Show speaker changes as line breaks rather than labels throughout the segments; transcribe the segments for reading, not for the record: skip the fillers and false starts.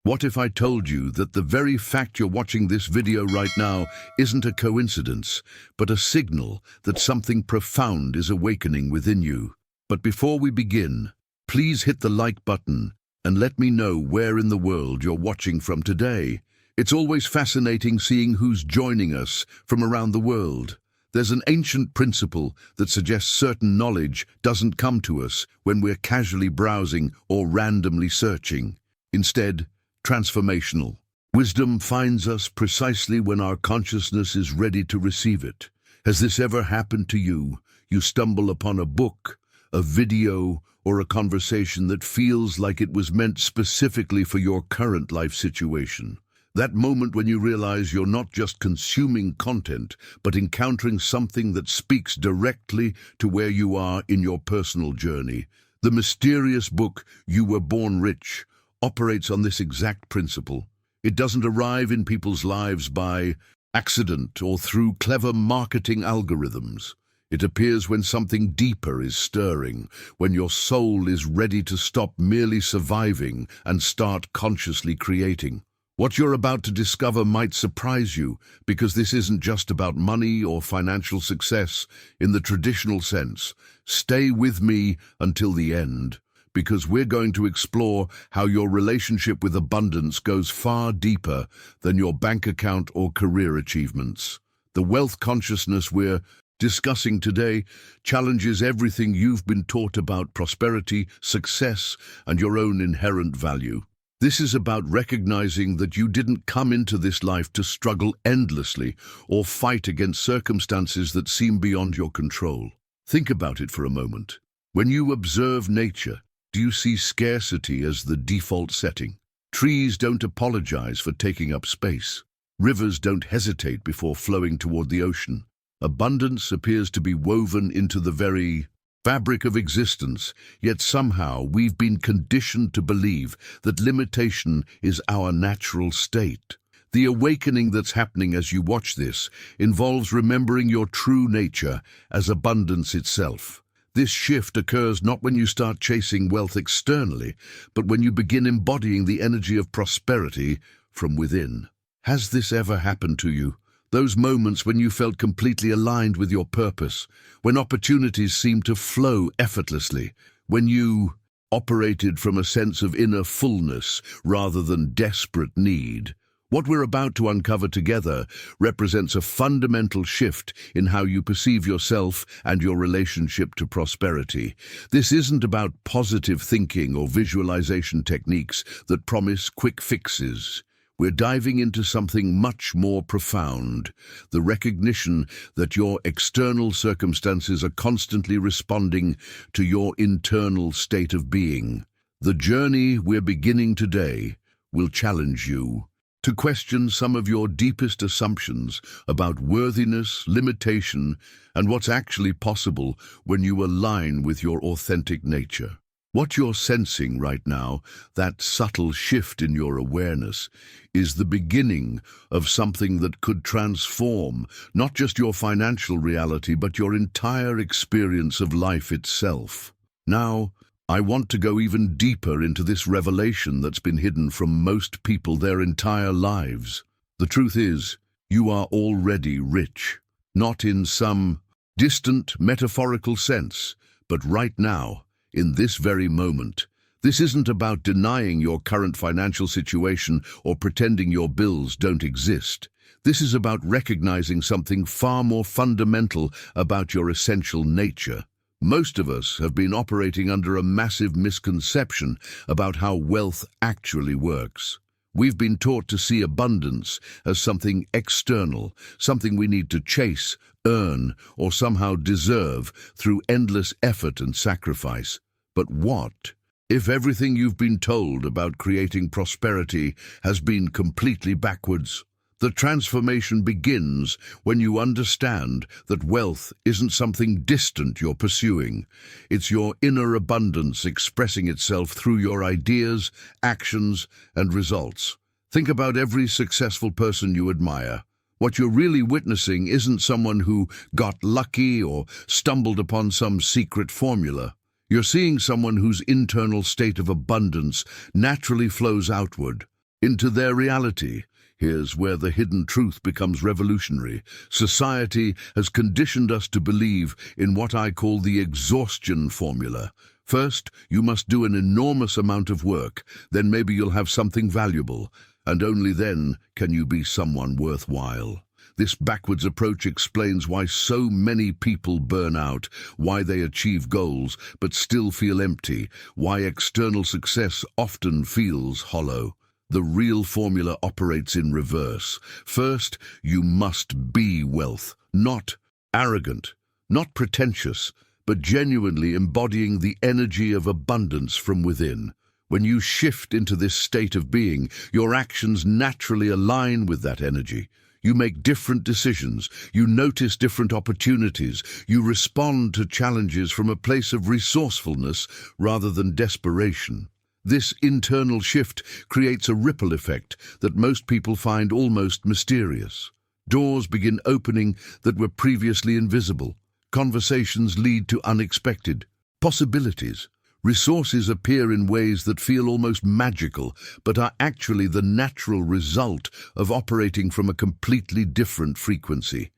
What if I told you that the very fact you're watching this video right now isn't a coincidence, but a signal that something profound is awakening within you? But before we begin, please hit the like button and let me know where in the world you're watching from today. It's always fascinating seeing who's joining us from around the world. There's an ancient principle that suggests certain knowledge doesn't come to us when we're casually browsing or randomly searching. Instead, transformational. Wisdom finds us precisely when our consciousness is ready to receive it. Has this ever happened to you? You stumble upon a book, a video, or a conversation that feels like it was meant specifically for your current life situation. That moment when you realize you're not just consuming content, but encountering something that speaks directly to where you are in your personal journey. The mysterious book, You Were Born Rich, operates on this exact principle. It doesn't arrive in people's lives by accident or through clever marketing algorithms. It appears when something deeper is stirring, when your soul is ready to stop merely surviving and start consciously creating. What you're about to discover might surprise you, because this isn't just about money or financial success in the traditional sense. Stay with me until the end, because we're going to explore how your relationship with abundance goes far deeper than your bank account or career achievements. The wealth consciousness we're discussing today challenges everything you've been taught about prosperity, success, and your own inherent value. This is about recognizing that you didn't come into this life to struggle endlessly or fight against circumstances that seem beyond your control. Think about it for a moment. When you observe nature, do you see scarcity as the default setting? Trees don't apologize for taking up space. Rivers don't hesitate before flowing toward the ocean. Abundance appears to be woven into the very fabric of existence, yet somehow we've been conditioned to believe that limitation is our natural state. The awakening that's happening as you watch this involves remembering your true nature as abundance itself. This shift occurs not when you start chasing wealth externally, but when you begin embodying the energy of prosperity from within. Has this ever happened to you? Those moments when you felt completely aligned with your purpose, when opportunities seemed to flow effortlessly, when you operated from a sense of inner fullness rather than desperate need. What we're about to uncover together represents a fundamental shift in how you perceive yourself and your relationship to prosperity. This isn't about positive thinking or visualization techniques that promise quick fixes. We're diving into something much more profound, the recognition that your external circumstances are constantly responding to your internal state of being. The journey we're beginning today will challenge you to question some of your deepest assumptions about worthiness, limitation, and what's actually possible when you align with your authentic nature. What you're sensing right now, that subtle shift in your awareness, is the beginning of something that could transform not just your financial reality, but your entire experience of life itself. Now, I want to go even deeper into this revelation that's been hidden from most people their entire lives. The truth is, you are already rich, not in some distant metaphorical sense, but right now, in this very moment. This isn't about denying your current financial situation or pretending your bills don't exist. This is about recognizing something far more fundamental about your essential nature. Most of us have been operating under a massive misconception about how wealth actually works. We've been taught to see abundance as something external, something we need to chase, earn, or somehow deserve through endless effort and sacrifice. But what if everything you've been told about creating prosperity has been completely backwards? The transformation begins when you understand that wealth isn't something distant you're pursuing. It's your inner abundance expressing itself through your ideas, actions, and results. Think about every successful person you admire. What you're really witnessing isn't someone who got lucky or stumbled upon some secret formula. You're seeing someone whose internal state of abundance naturally flows outward. into their reality. Here's where the hidden truth becomes revolutionary. Society has conditioned us to believe in what I call the exhaustion formula. First, you must do an enormous amount of work, then maybe you'll have something valuable, and only then can you be someone worthwhile. This backwards approach explains why so many people burn out, why they achieve goals but still feel empty, why external success often feels hollow. The real formula operates in reverse. First, you must be wealth, not arrogant, not pretentious, but genuinely embodying the energy of abundance from within. When you shift into this state of being, your actions naturally align with that energy. You make different decisions, you notice different opportunities, you respond to challenges from a place of resourcefulness rather than desperation. This internal shift creates a ripple effect that most people find almost mysterious. Doors begin opening that were previously invisible. Conversations lead to unexpected possibilities. Resources appear in ways that feel almost magical, but are actually the natural result of operating from a completely different frequency.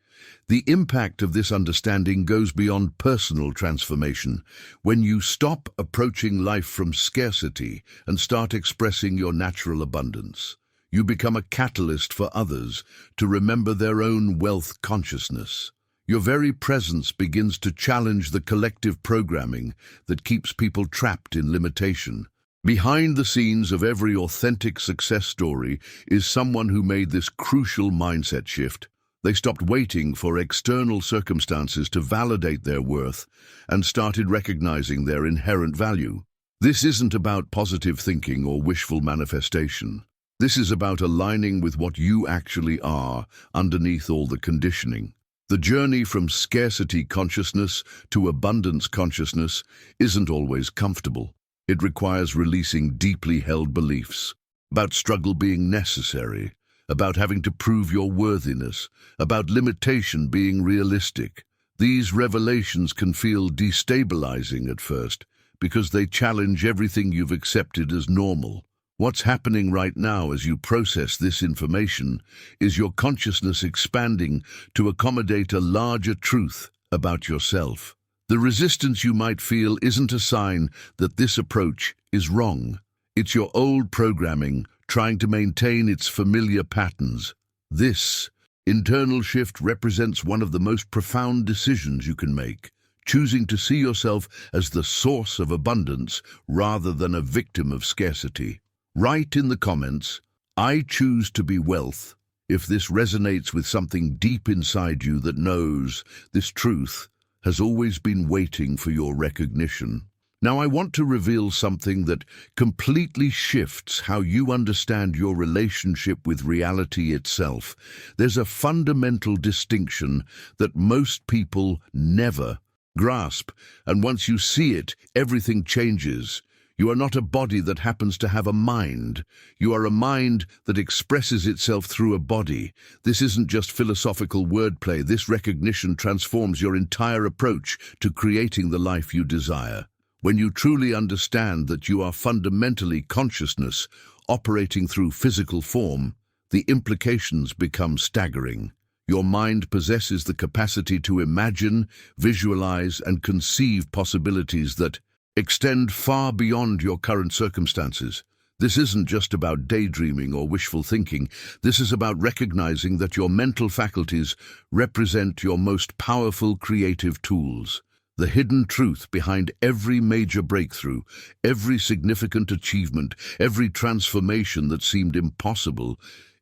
The impact of this understanding goes beyond personal transformation. When you stop approaching life from scarcity and start expressing your natural abundance, you become a catalyst for others to remember their own wealth consciousness. Your very presence begins to challenge the collective programming that keeps people trapped in limitation. Behind the scenes of every authentic success story is someone who made this crucial mindset shift. They stopped waiting for external circumstances to validate their worth and started recognizing their inherent value. This isn't about positive thinking or wishful manifestation. This is about aligning with what you actually are underneath all the conditioning. The journey from scarcity consciousness to abundance consciousness isn't always comfortable. It requires releasing deeply held beliefs about struggle being necessary, about having to prove your worthiness, about limitation being realistic. These revelations can feel destabilizing at first because they challenge everything you've accepted as normal. What's happening right now as you process this information is your consciousness expanding to accommodate a larger truth about yourself. The resistance you might feel isn't a sign that this approach is wrong. It's your old programming trying to maintain its familiar patterns. This internal shift represents one of the most profound decisions you can make, choosing to see yourself as the source of abundance rather than a victim of scarcity. Write in the comments, "I choose to be wealth," if this resonates with something deep inside you that knows this truth has always been waiting for your recognition. Now I want to reveal something that completely shifts how you understand your relationship with reality itself. There's a fundamental distinction that most people never grasp, and once you see it, everything changes. You are not a body that happens to have a mind. You are a mind that expresses itself through a body. This isn't just philosophical wordplay. This recognition transforms your entire approach to creating the life you desire. When you truly understand that you are fundamentally consciousness operating through physical form, the implications become staggering. Your mind possesses the capacity to imagine, visualize, and conceive possibilities that extend far beyond your current circumstances. This isn't just about daydreaming or wishful thinking. This is about recognizing that your mental faculties represent your most powerful creative tools. The hidden truth behind every major breakthrough, every significant achievement, every transformation that seemed impossible,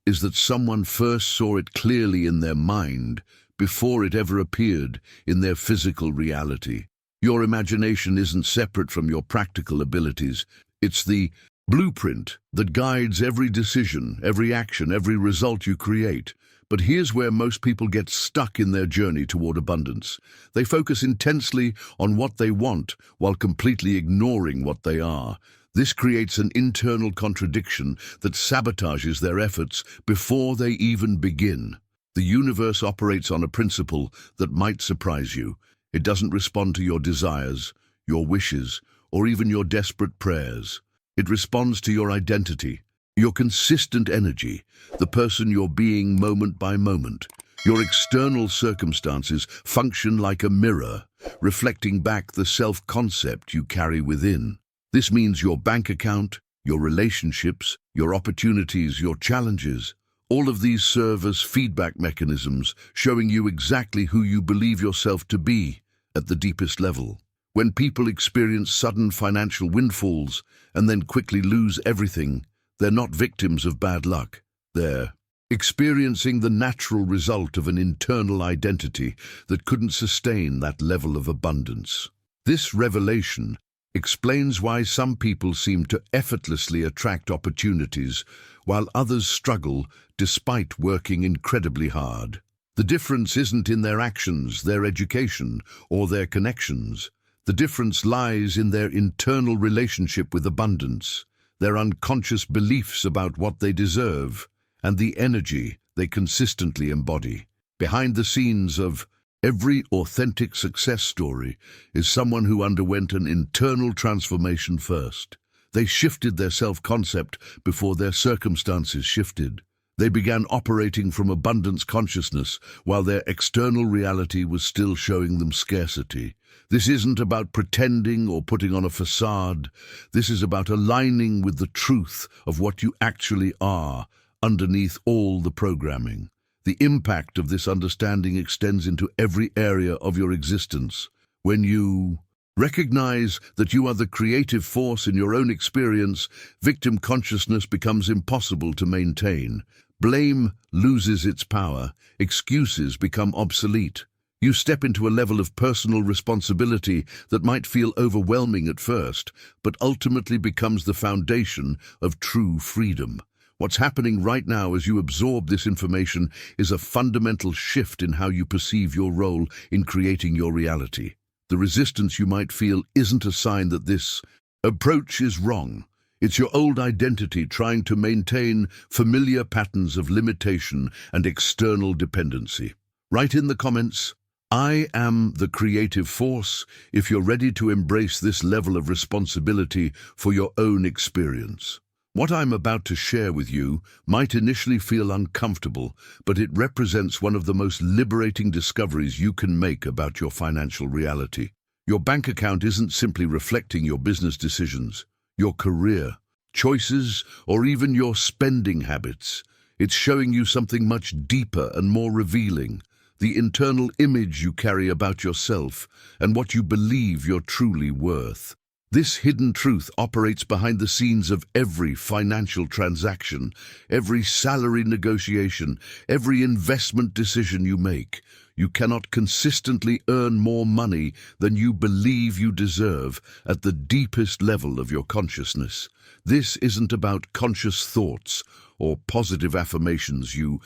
is that someone first saw it clearly in their mind before it ever appeared in their physical reality. Your imagination isn't separate from your practical abilities. It's the blueprint that guides every decision, every action, every result you create. But here's where most people get stuck in their journey toward abundance. They focus intensely on what they want while completely ignoring what they are. This creates an internal contradiction that sabotages their efforts before they even begin. The universe operates on a principle that might surprise you. It doesn't respond to your desires, your wishes, or even your desperate prayers. It responds to your identity. Your consistent energy, the person you're being moment by moment. Your external circumstances function like a mirror, reflecting back the self-concept you carry within. This means your bank account, your relationships, your opportunities, your challenges. All of these serve as feedback mechanisms, showing you exactly who you believe yourself to be at the deepest level. When people experience sudden financial windfalls and then quickly lose everything, they're not victims of bad luck. They're experiencing the natural result of an internal identity that couldn't sustain that level of abundance. This revelation explains why some people seem to effortlessly attract opportunities while others struggle despite working incredibly hard. The difference isn't in their actions, their education, or their connections. The difference lies in their internal relationship with abundance, their unconscious beliefs about what they deserve, and the energy they consistently embody. Behind the scenes of every authentic success story is someone who underwent an internal transformation first. They shifted their self-concept before their circumstances shifted. They began operating from abundance consciousness while their external reality was still showing them scarcity. This isn't about pretending or putting on a facade. This is about aligning with the truth of what you actually are underneath all the programming. The impact of this understanding extends into every area of your existence. When you recognize that you are the creative force in your own experience, victim consciousness becomes impossible to maintain. Blame loses its power, excuses become obsolete. You step into a level of personal responsibility that might feel overwhelming at first, but ultimately becomes the foundation of true freedom. What's happening right now as you absorb this information is a fundamental shift in how you perceive your role in creating your reality. The resistance you might feel isn't a sign that this approach is wrong. It's your old identity trying to maintain familiar patterns of limitation and external dependency. Write in the comments, "I am the creative force," if you're ready to embrace this level of responsibility for your own experience. What I'm about to share with you might initially feel uncomfortable, but it represents one of the most liberating discoveries you can make about your financial reality. Your bank account isn't simply reflecting your business decisions, your career, choices, or even your spending habits. It's showing you something much deeper and more revealing, the internal image you carry about yourself and what you believe you're truly worth. This hidden truth operates behind the scenes of every financial transaction, every salary negotiation, every investment decision you make. You cannot consistently earn more money than you believe you deserve at the deepest level of your consciousness. This isn't about conscious thoughts or positive affirmations you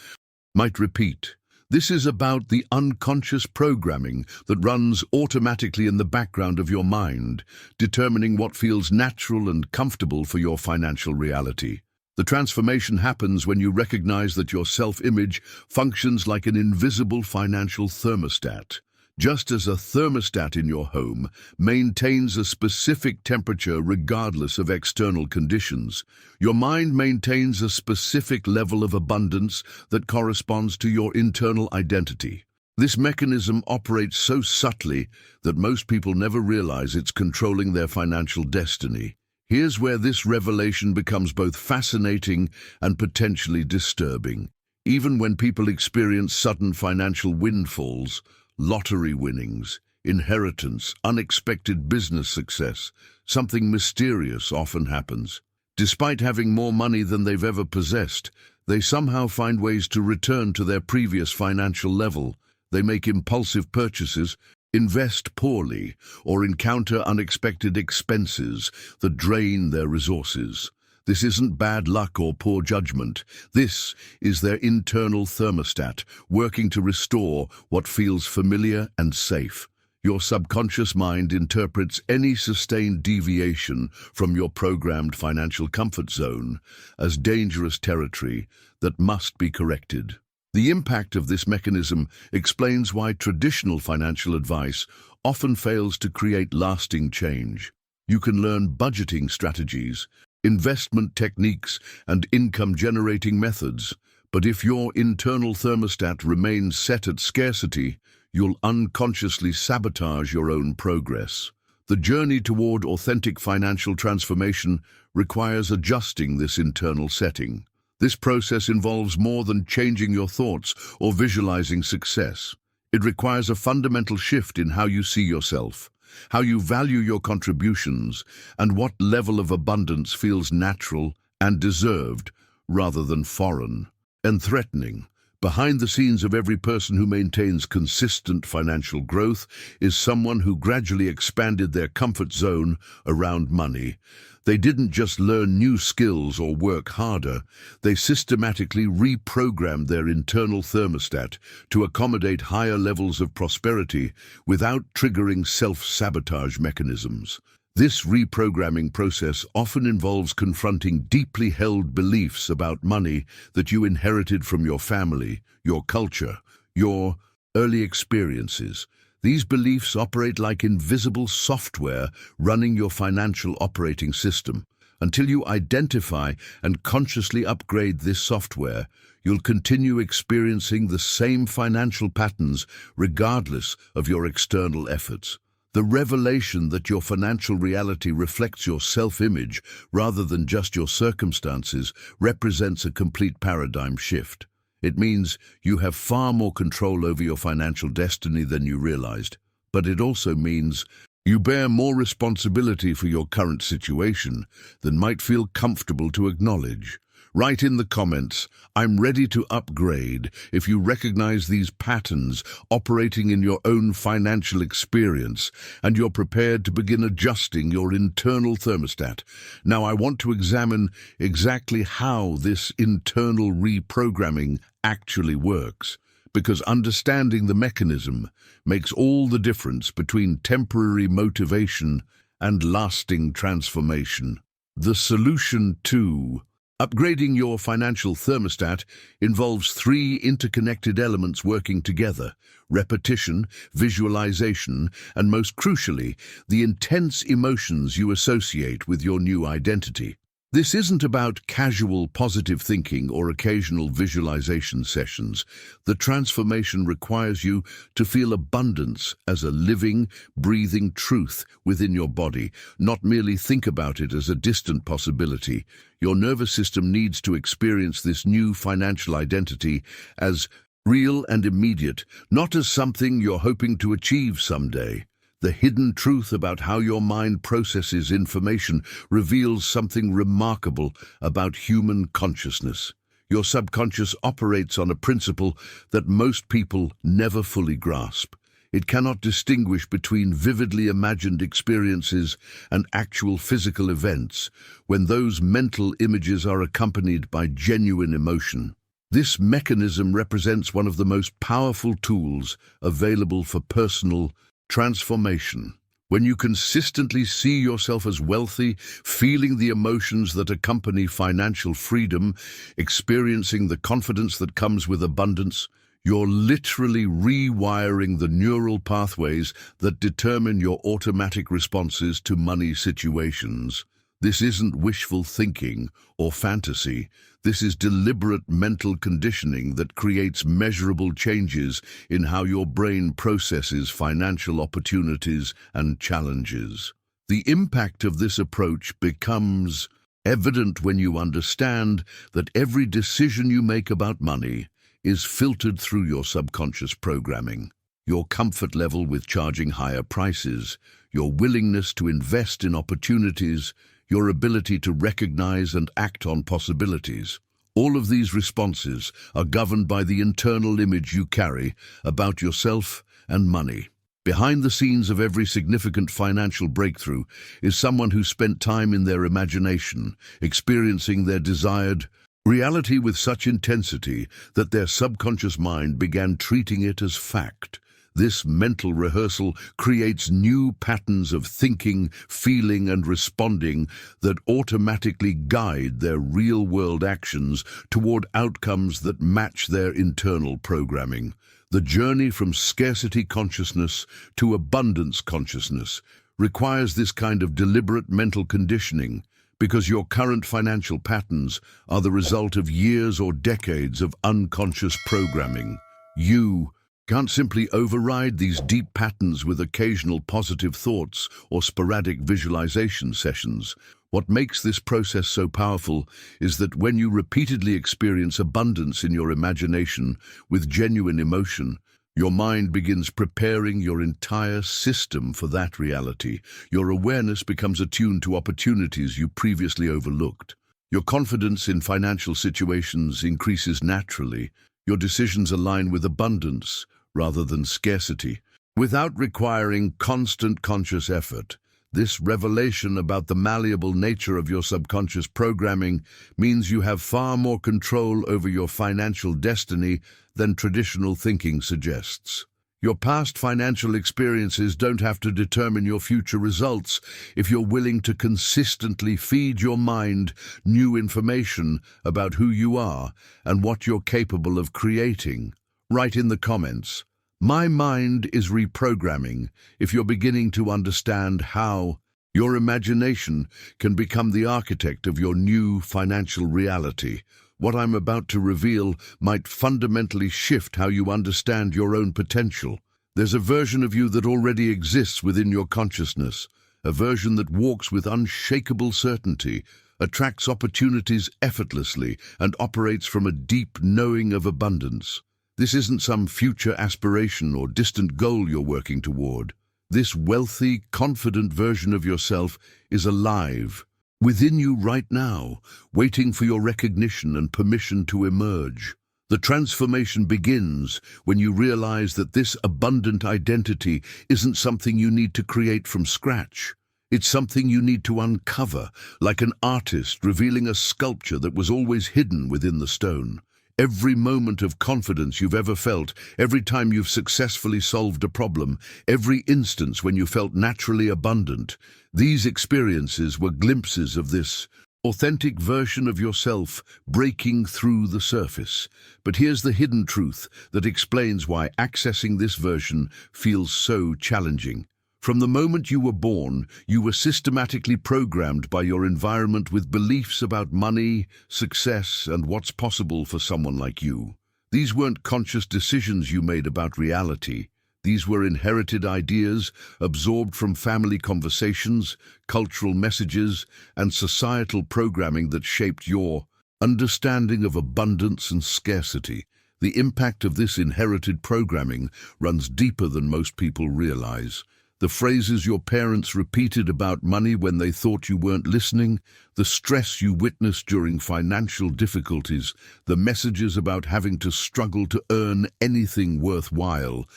might repeat. This is about the unconscious programming that runs automatically in the background of your mind, determining what feels natural and comfortable for your financial reality. The transformation happens when you recognize that your self-image functions like an invisible financial thermostat. Just as a thermostat in your home maintains a specific temperature regardless of external conditions, your mind maintains a specific level of abundance that corresponds to your internal identity. This mechanism operates so subtly that most people never realize it's controlling their financial destiny. Here's where this revelation becomes both fascinating and potentially disturbing. Even when people experience sudden financial windfalls, lottery winnings, inheritance, unexpected business success, something mysterious often happens. Despite having more money than they've ever possessed, they somehow find ways to return to their previous financial level. They make impulsive purchases, invest poorly, or encounter unexpected expenses that drain their resources. This isn't bad luck or poor judgment. This is their internal thermostat, working to restore what feels familiar and safe. Your subconscious mind interprets any sustained deviation from your programmed financial comfort zone as dangerous territory that must be corrected. The impact of this mechanism explains why traditional financial advice often fails to create lasting change. You can learn budgeting strategies, investment techniques, and income-generating methods. But if your internal thermostat remains set at scarcity, you'll unconsciously sabotage your own progress. The journey toward authentic financial transformation requires adjusting this internal setting. This process involves more than changing your thoughts or visualizing success. It requires a fundamental shift in how you see yourself, how you value your contributions, and what level of abundance feels natural and deserved rather than foreign and threatening. Behind the scenes of every person who maintains consistent financial growth is someone who gradually expanded their comfort zone around money. They didn't just learn new skills or work harder, they systematically reprogrammed their internal thermostat to accommodate higher levels of prosperity without triggering self-sabotage mechanisms. This reprogramming process often involves confronting deeply held beliefs about money that you inherited from your family, your culture, your early experiences. These beliefs operate like invisible software running your financial operating system. Until you identify and consciously upgrade this software, you'll continue experiencing the same financial patterns regardless of your external efforts. The revelation that your financial reality reflects your self-image rather than just your circumstances represents a complete paradigm shift. It means you have far more control over your financial destiny than you realized, but it also means you bear more responsibility for your current situation than might feel comfortable to acknowledge. Write in the comments, "I'm ready to upgrade," if you recognize these patterns operating in your own financial experience and you're prepared to begin adjusting your internal thermostat. Now I want to examine exactly how this internal reprogramming actually works, because understanding the mechanism makes all the difference between temporary motivation and lasting transformation. The solution to upgrading your financial thermostat involves three interconnected elements working together: repetition, visualization, and most crucially, the intense emotions you associate with your new identity. This isn't about casual positive thinking or occasional visualization sessions. The transformation requires you to feel abundance as a living, breathing truth within your body, not merely think about it as a distant possibility. Your nervous system needs to experience this new financial identity as real and immediate, not as something you're hoping to achieve someday. The hidden truth about how your mind processes information reveals something remarkable about human consciousness. Your subconscious operates on a principle that most people never fully grasp. It cannot distinguish between vividly imagined experiences and actual physical events when those mental images are accompanied by genuine emotion. This mechanism represents one of the most powerful tools available for personal transformation. When you consistently see yourself as wealthy, feeling the emotions that accompany financial freedom, experiencing the confidence that comes with abundance, you're literally rewiring the neural pathways that determine your automatic responses to money situations. This isn't wishful thinking or fantasy. This is deliberate mental conditioning that creates measurable changes in how your brain processes financial opportunities and challenges. The impact of this approach becomes evident when you understand that every decision you make about money is filtered through your subconscious programming. Your comfort level with charging higher prices, your willingness to invest in opportunities, your ability to recognize and act on possibilities. All of these responses are governed by the internal image you carry about yourself and money. Behind the scenes of every significant financial breakthrough is someone who spent time in their imagination, experiencing their desired reality with such intensity that their subconscious mind began treating it as fact. This mental rehearsal creates new patterns of thinking, feeling, and responding that automatically guide their real-world actions toward outcomes that match their internal programming. The journey from scarcity consciousness to abundance consciousness requires this kind of deliberate mental conditioning because your current financial patterns are the result of years or decades of unconscious programming. You can't simply override these deep patterns with occasional positive thoughts or sporadic visualization sessions. What makes this process so powerful is that when you repeatedly experience abundance in your imagination with genuine emotion, your mind begins preparing your entire system for that reality. Your awareness becomes attuned to opportunities you previously overlooked. Your confidence in financial situations increases naturally. Your decisions align with abundance rather than scarcity. Without requiring constant conscious effort, this revelation about the malleable nature of your subconscious programming means you have far more control over your financial destiny than traditional thinking suggests. Your past financial experiences don't have to determine your future results if you're willing to consistently feed your mind new information about who you are and what you're capable of creating. Write in the comments, "My mind is reprogramming," if you're beginning to understand how your imagination can become the architect of your new financial reality. What I'm about to reveal might fundamentally shift how you understand your own potential. There's a version of you that already exists within your consciousness, a version that walks with unshakable certainty, attracts opportunities effortlessly, and operates from a deep knowing of abundance. This isn't some future aspiration or distant goal you're working toward. This wealthy, confident version of yourself is alive within you right now, waiting for your recognition and permission to emerge. The transformation begins when you realize that this abundant identity isn't something you need to create from scratch. It's something you need to uncover, like an artist revealing a sculpture that was always hidden within the stone. Every moment of confidence you've ever felt, every time you've successfully solved a problem, every instance when you felt naturally abundant, these experiences were glimpses of this authentic version of yourself breaking through the surface. But here's the hidden truth that explains why accessing this version feels so challenging. From the moment you were born, you were systematically programmed by your environment with beliefs about money, success, and what's possible for someone like you. These weren't conscious decisions you made about reality. These were inherited ideas, absorbed from family conversations, cultural messages, and societal programming that shaped your understanding of abundance and scarcity. The impact of this inherited programming runs deeper than most people realize. The phrases your parents repeated about money when they thought you weren't listening, the stress you witnessed during financial difficulties, the messages about having to struggle to earn anything worthwhile.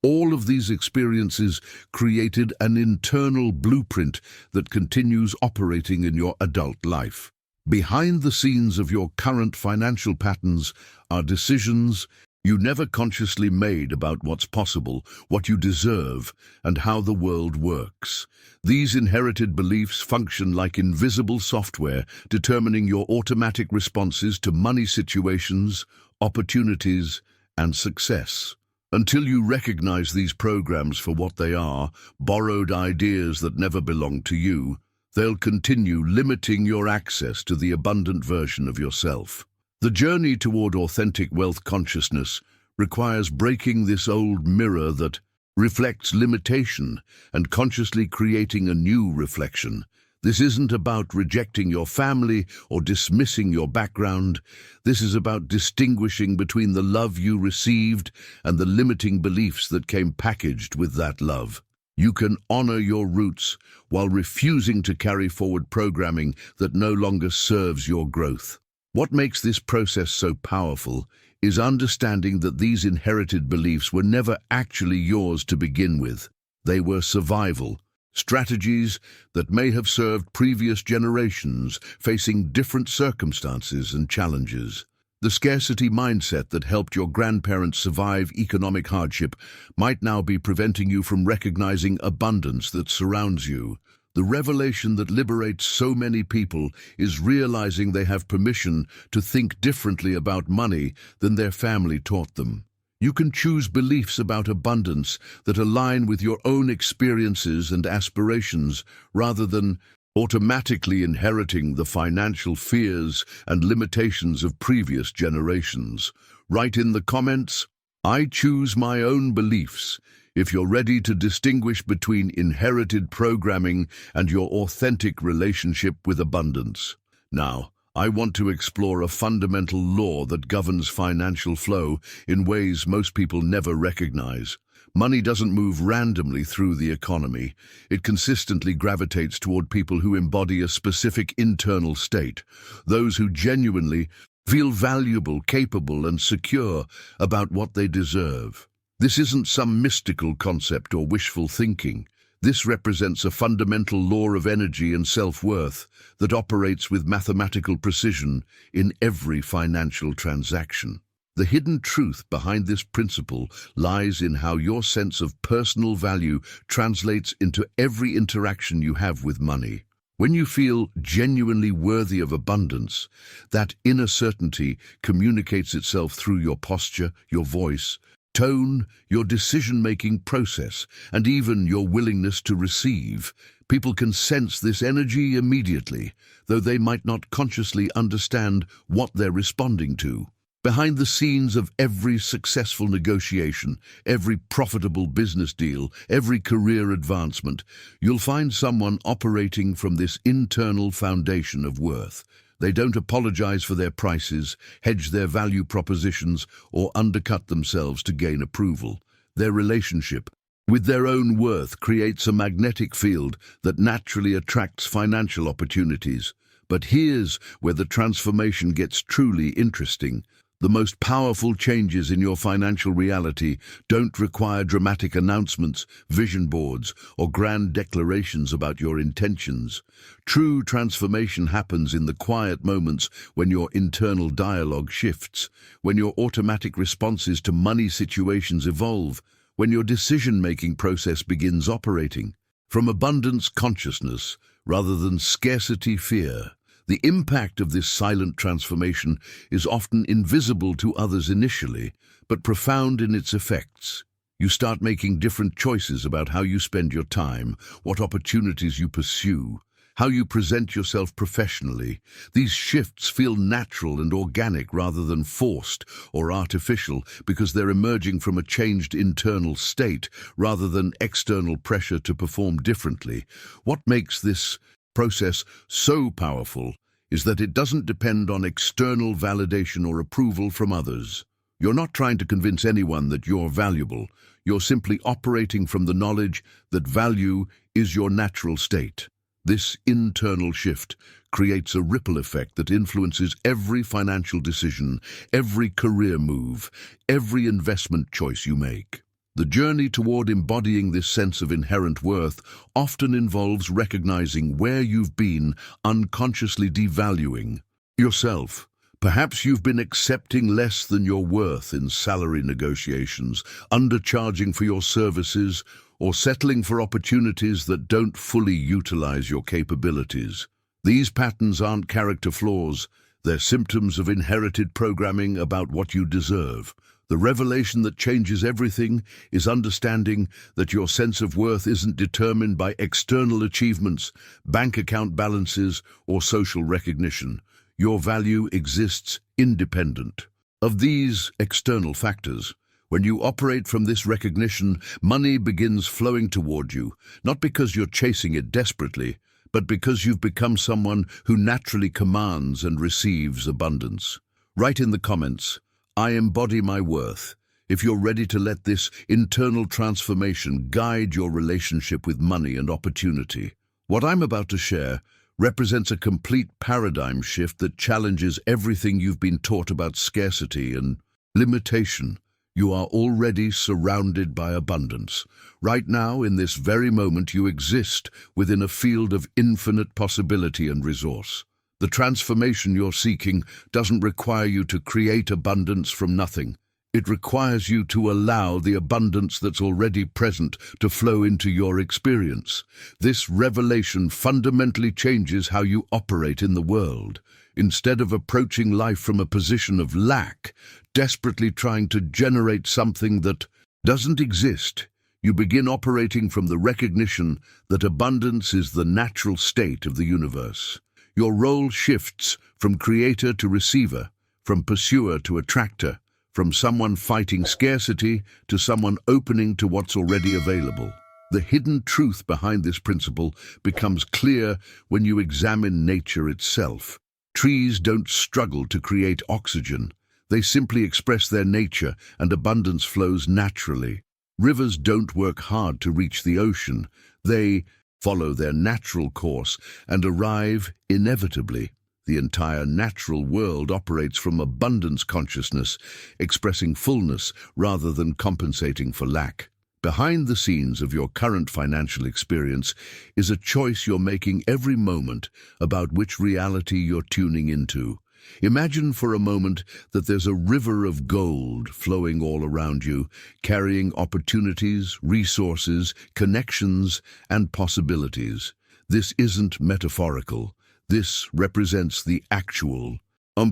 All of these experiences created an internal blueprint that continues operating in your adult life. Behind the scenes of your current financial patterns are decisions you never consciously made about what's possible, what you deserve, and how the world works. These inherited beliefs function like invisible software, determining your automatic responses to money situations, opportunities, and success. Until you recognize these programs for what they are, borrowed ideas that never belong to you, they'll continue limiting your access to the abundant version of yourself. The journey toward authentic wealth consciousness requires breaking this old mirror that reflects limitation and consciously creating a new reflection. This isn't about rejecting your family or dismissing your background. This is about distinguishing between the love you received and the limiting beliefs that came packaged with that love. You can honor your roots while refusing to carry forward programming that no longer serves your growth. What makes this process so powerful is understanding that these inherited beliefs were never actually yours to begin with. They were survival strategies that may have served previous generations facing different circumstances and challenges. The scarcity mindset that helped your grandparents survive economic hardship might now be preventing you from recognizing abundance that surrounds you. The revelation that liberates so many people is realizing they have permission to think differently about money than their family taught them. You can choose beliefs about abundance that align with your own experiences and aspirations rather than automatically inheriting the financial fears and limitations of previous generations. Write in the comments, "I choose my own beliefs," if you're ready to distinguish between inherited programming and your authentic relationship with abundance. Now, I want to explore a fundamental law that governs financial flow in ways most people never recognize. Money doesn't move randomly through the economy. It consistently gravitates toward people who embody a specific internal state, those who genuinely feel valuable, capable, and secure about what they deserve. This isn't some mystical concept or wishful thinking. This represents a fundamental law of energy and self-worth that operates with mathematical precision in every financial transaction. The hidden truth behind this principle lies in how your sense of personal value translates into every interaction you have with money. When you feel genuinely worthy of abundance, that inner certainty communicates itself through your posture, your voice, tone, your decision-making process, and even your willingness to receive. People can sense this energy immediately, though they might not consciously understand what they're responding to. Behind the scenes of every successful negotiation, every profitable business deal, every career advancement, you'll find someone operating from this internal foundation of worth. They don't apologize for their prices, hedge their value propositions, or undercut themselves to gain approval. Their relationship with their own worth creates a magnetic field that naturally attracts financial opportunities. But here's where the transformation gets truly interesting. The most powerful changes in your financial reality don't require dramatic announcements, vision boards, or grand declarations about your intentions. True transformation happens in the quiet moments when your internal dialogue shifts, when your automatic responses to money situations evolve, when your decision-making process begins operating from abundance consciousness rather than scarcity fear. The impact of this silent transformation is often invisible to others initially, but profound in its effects. You start making different choices about how you spend your time, what opportunities you pursue, how you present yourself professionally. These shifts feel natural and organic rather than forced or artificial because they're emerging from a changed internal state rather than external pressure to perform differently. What makes this process so powerful is that it doesn't depend on external validation or approval from others. You're not trying to convince anyone that you're valuable. You're simply operating from the knowledge that value is your natural state. This internal shift creates a ripple effect that influences every financial decision, every career move, every investment choice you make. The journey toward embodying this sense of inherent worth often involves recognizing where you've been unconsciously devaluing yourself. Perhaps you've been accepting less than your worth in salary negotiations, undercharging for your services, or settling for opportunities that don't fully utilize your capabilities. These patterns aren't character flaws, they're symptoms of inherited programming about what you deserve. The revelation that changes everything is understanding that your sense of worth isn't determined by external achievements, bank account balances, or social recognition. Your value exists independent of these external factors. When you operate from this recognition, money begins flowing toward you, not because you're chasing it desperately, but because you've become someone who naturally commands and receives abundance. Write in the comments, "I embody my worth," if you're ready to let this internal transformation guide your relationship with money and opportunity. What I'm about to share represents a complete paradigm shift that challenges everything you've been taught about scarcity and limitation. You are already surrounded by abundance. Right now, in this very moment, you exist within a field of infinite possibility and resource. The transformation you're seeking doesn't require you to create abundance from nothing. It requires you to allow the abundance that's already present to flow into your experience. This revelation fundamentally changes how you operate in the world. Instead of approaching life from a position of lack, desperately trying to generate something that doesn't exist, You begin operating from the recognition that abundance is the natural state of the universe. Your role shifts from creator to receiver, from pursuer to attractor, from someone fighting scarcity to someone opening to what's already available. The hidden truth behind this principle becomes clear when you examine nature itself. Trees don't struggle to create oxygen. They simply express their nature, and abundance flows naturally. Rivers don't work hard to reach the ocean. They follow their natural course and arrive inevitably. The entire natural world operates from abundance consciousness, expressing fullness rather than compensating for lack. Behind the scenes of your current financial experience is a choice you're making every moment about which reality you're tuning into. Imagine for a moment that there's a river of gold flowing all around you, carrying opportunities, resources, connections, and possibilities. This isn't metaphorical. This represents the actual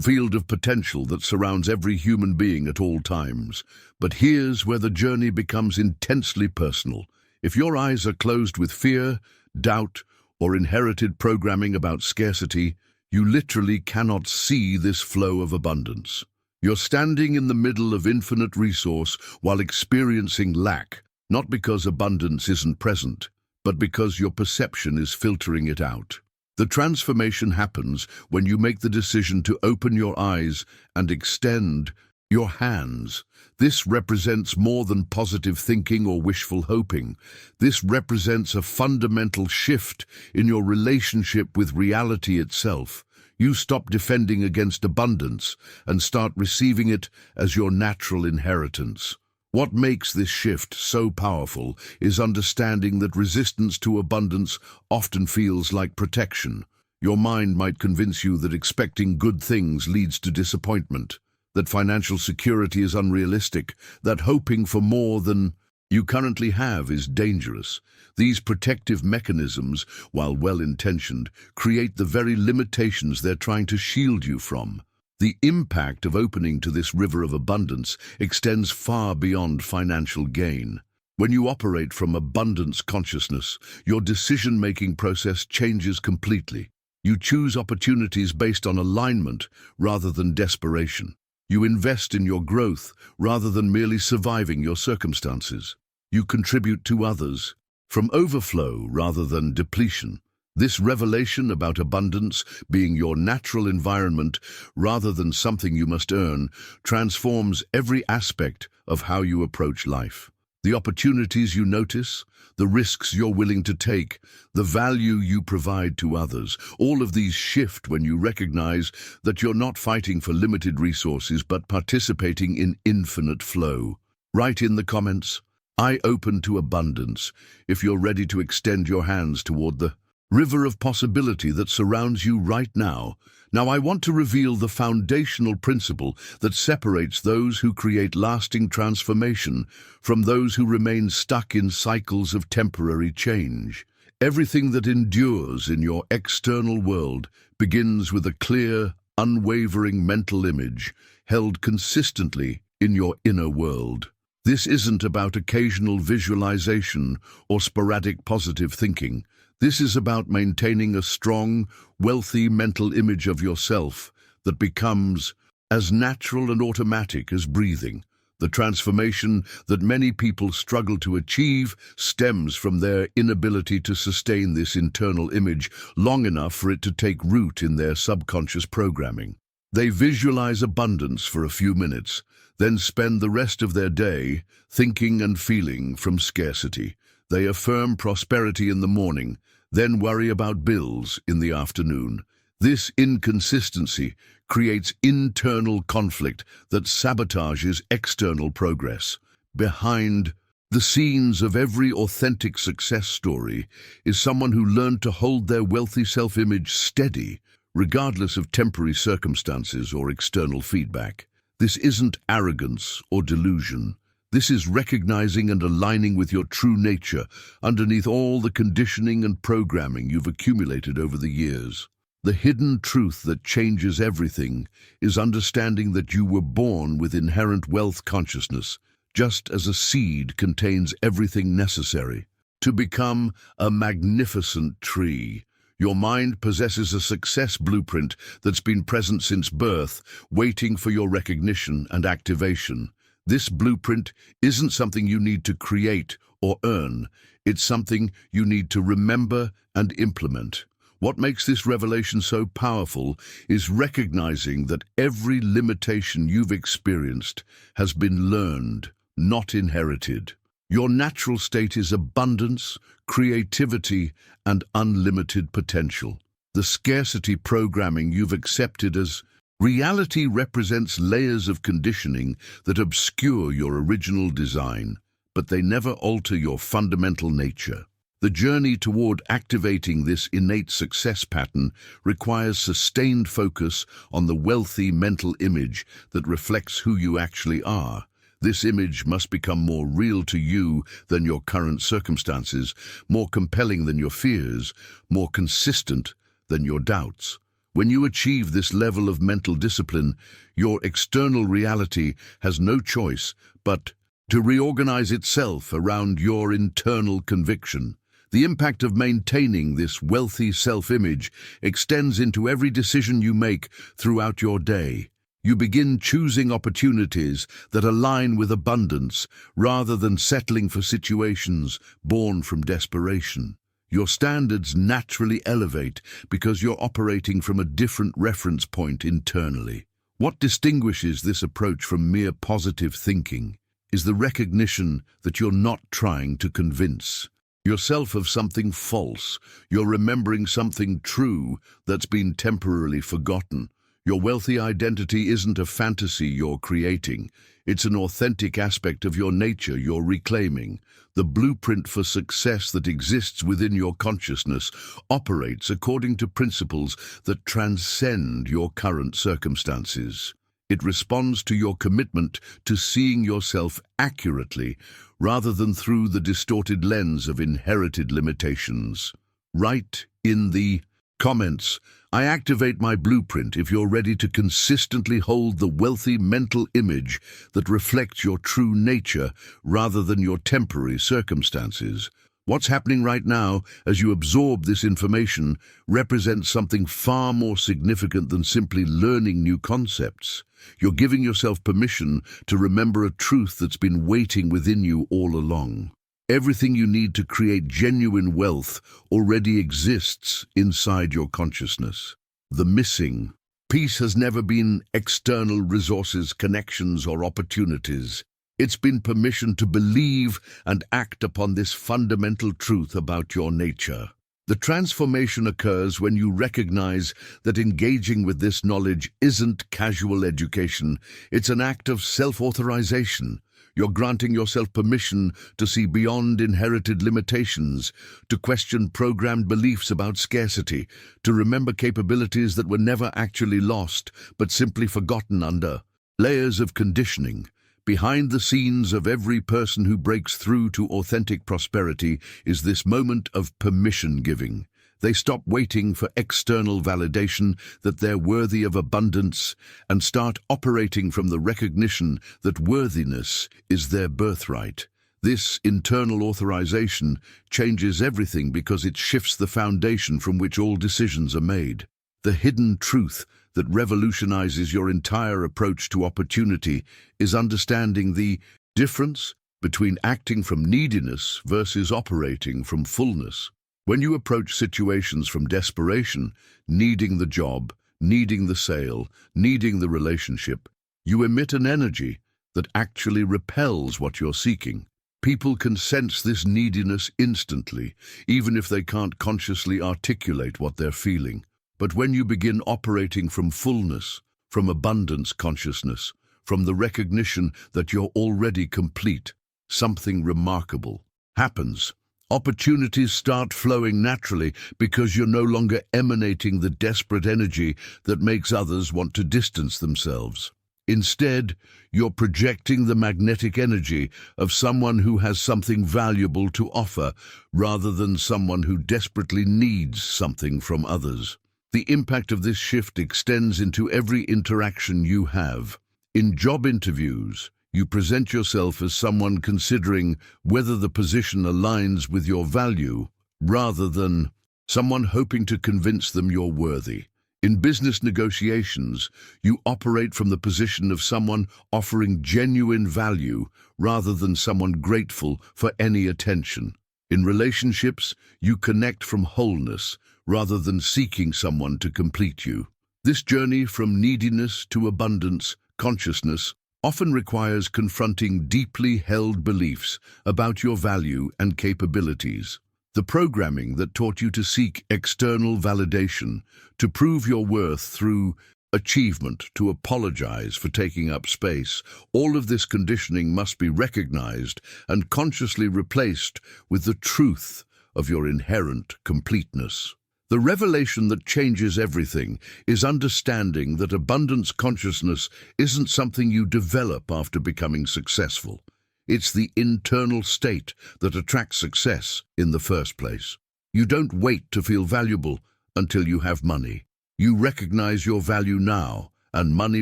field of potential that surrounds every human being at all times. But here's where the journey becomes intensely personal. If your eyes are closed with fear, doubt, or inherited programming about scarcity, you literally cannot see this flow of abundance. You're standing in the middle of infinite resource while experiencing lack, not because abundance isn't present, but because your perception is filtering it out. The transformation happens when you make the decision to open your eyes and extend your hands. This represents more than positive thinking or wishful hoping. This represents a fundamental shift in your relationship with reality itself. You stop defending against abundance and start receiving it as your natural inheritance. What makes this shift so powerful is understanding that resistance to abundance often feels like protection. Your mind might convince you that expecting good things leads to disappointment, that financial security is unrealistic, that hoping for more than you currently have is dangerous. These protective mechanisms, while well-intentioned, create the very limitations they're trying to shield you from. The impact of opening to this river of abundance extends far beyond financial gain. When you operate from abundance consciousness, your decision-making process changes completely. You choose opportunities based on alignment rather than desperation. You invest in your growth rather than merely surviving your circumstances. You contribute to others from overflow rather than depletion. This revelation about abundance being your natural environment rather than something you must earn transforms every aspect of how you approach life. The opportunities you notice, the risks you're willing to take, the value you provide to others, all of these shift when you recognize that you're not fighting for limited resources but participating in infinite flow. Write in the comments, "I open to abundance," if you're ready to extend your hands toward the river of possibility that surrounds you right now. Now I want to reveal the foundational principle that separates those who create lasting transformation from those who remain stuck in cycles of temporary change. Everything that endures in your external world begins with a clear, unwavering mental image held consistently in your inner world. This isn't about occasional visualization or sporadic positive thinking. This is about maintaining a strong, wealthy mental image of yourself that becomes as natural and automatic as breathing. The transformation that many people struggle to achieve stems from their inability to sustain this internal image long enough for it to take root in their subconscious programming. They visualize abundance for a few minutes, then spend the rest of their day thinking and feeling from scarcity. They affirm prosperity in the morning, then worry about bills in the afternoon. This inconsistency creates internal conflict that sabotages external progress. Behind the scenes of every authentic success story is someone who learned to hold their wealthy self-image steady, regardless of temporary circumstances or external feedback. This isn't arrogance or delusion. This is recognizing and aligning with your true nature underneath all the conditioning and programming you've accumulated over the years. The hidden truth that changes everything is understanding that you were born with inherent wealth consciousness, just as a seed contains everything necessary to become a magnificent tree. Your mind possesses a success blueprint that's been present since birth, waiting for your recognition and activation. This blueprint isn't something you need to create or earn. It's something you need to remember and implement. What makes this revelation so powerful is recognizing that every limitation you've experienced has been learned, not inherited. Your natural state is abundance, creativity, and unlimited potential. The scarcity programming you've accepted as reality represents layers of conditioning that obscure your original design, but they never alter your fundamental nature. The journey toward activating this innate success pattern requires sustained focus on the wealthy mental image that reflects who you actually are. This image must become more real to you than your current circumstances, more compelling than your fears, more consistent than your doubts. When you achieve this level of mental discipline, your external reality has no choice but to reorganize itself around your internal conviction. The impact of maintaining this wealthy self-image extends into every decision you make throughout your day. You begin choosing opportunities that align with abundance rather than settling for situations born from desperation. Your standards naturally elevate because you're operating from a different reference point internally. What distinguishes this approach from mere positive thinking is the recognition that you're not trying to convince yourself of something false. You're remembering something true that's been temporarily forgotten. Your wealthy identity isn't a fantasy you're creating. It's an authentic aspect of your nature you're reclaiming. The blueprint for success that exists within your consciousness operates according to principles that transcend your current circumstances. It responds to your commitment to seeing yourself accurately rather than through the distorted lens of inherited limitations. Write in the comments, "I activate my blueprint," if you're ready to consistently hold the wealthy mental image that reflects your true nature rather than your temporary circumstances. What's happening right now as you absorb this information represents something far more significant than simply learning new concepts. You're giving yourself permission to remember a truth that's been waiting within you all along. Everything you need to create genuine wealth already exists inside your consciousness. The missing piece has never been external resources, connections, or opportunities. It's been permission to believe and act upon this fundamental truth about your nature. The transformation occurs when you recognize that engaging with this knowledge isn't casual education, it's an act of self-authorization. You're granting yourself permission to see beyond inherited limitations, to question programmed beliefs about scarcity, to remember capabilities that were never actually lost, but simply forgotten under layers of conditioning. Behind the scenes of every person who breaks through to authentic prosperity is this moment of permission giving. They stop waiting for external validation that they're worthy of abundance and start operating from the recognition that worthiness is their birthright. This internal authorization changes everything because it shifts the foundation from which all decisions are made. The hidden truth that revolutionizes your entire approach to opportunity is understanding the difference between acting from neediness versus operating from fullness. When you approach situations from desperation, needing the job, needing the sale, needing the relationship, you emit an energy that actually repels what you're seeking. People can sense this neediness instantly, even if they can't consciously articulate what they're feeling. But when you begin operating from fullness, from abundance consciousness, from the recognition that you're already complete, something remarkable happens. Opportunities start flowing naturally because you're no longer emanating the desperate energy that makes others want to distance themselves. Instead, you're projecting the magnetic energy of someone who has something valuable to offer rather than someone who desperately needs something from others. The impact of this shift extends into every interaction you have. In job interviews, You present yourself as someone considering whether the position aligns with your value, rather than someone hoping to convince them you're worthy. In business negotiations, you operate from the position of someone offering genuine value rather than someone grateful for any attention. In relationships, you connect from wholeness rather than seeking someone to complete you. This journey from neediness to abundance consciousness often requires confronting deeply held beliefs about your value and capabilities. The programming that taught you to seek external validation, to prove your worth through achievement, to apologize for taking up space, all of this conditioning must be recognized and consciously replaced with the truth of your inherent completeness. The revelation that changes everything is understanding that abundance consciousness isn't something you develop after becoming successful. It's the internal state that attracts success in the first place. You don't wait to feel valuable until you have money. You recognize your value now, and money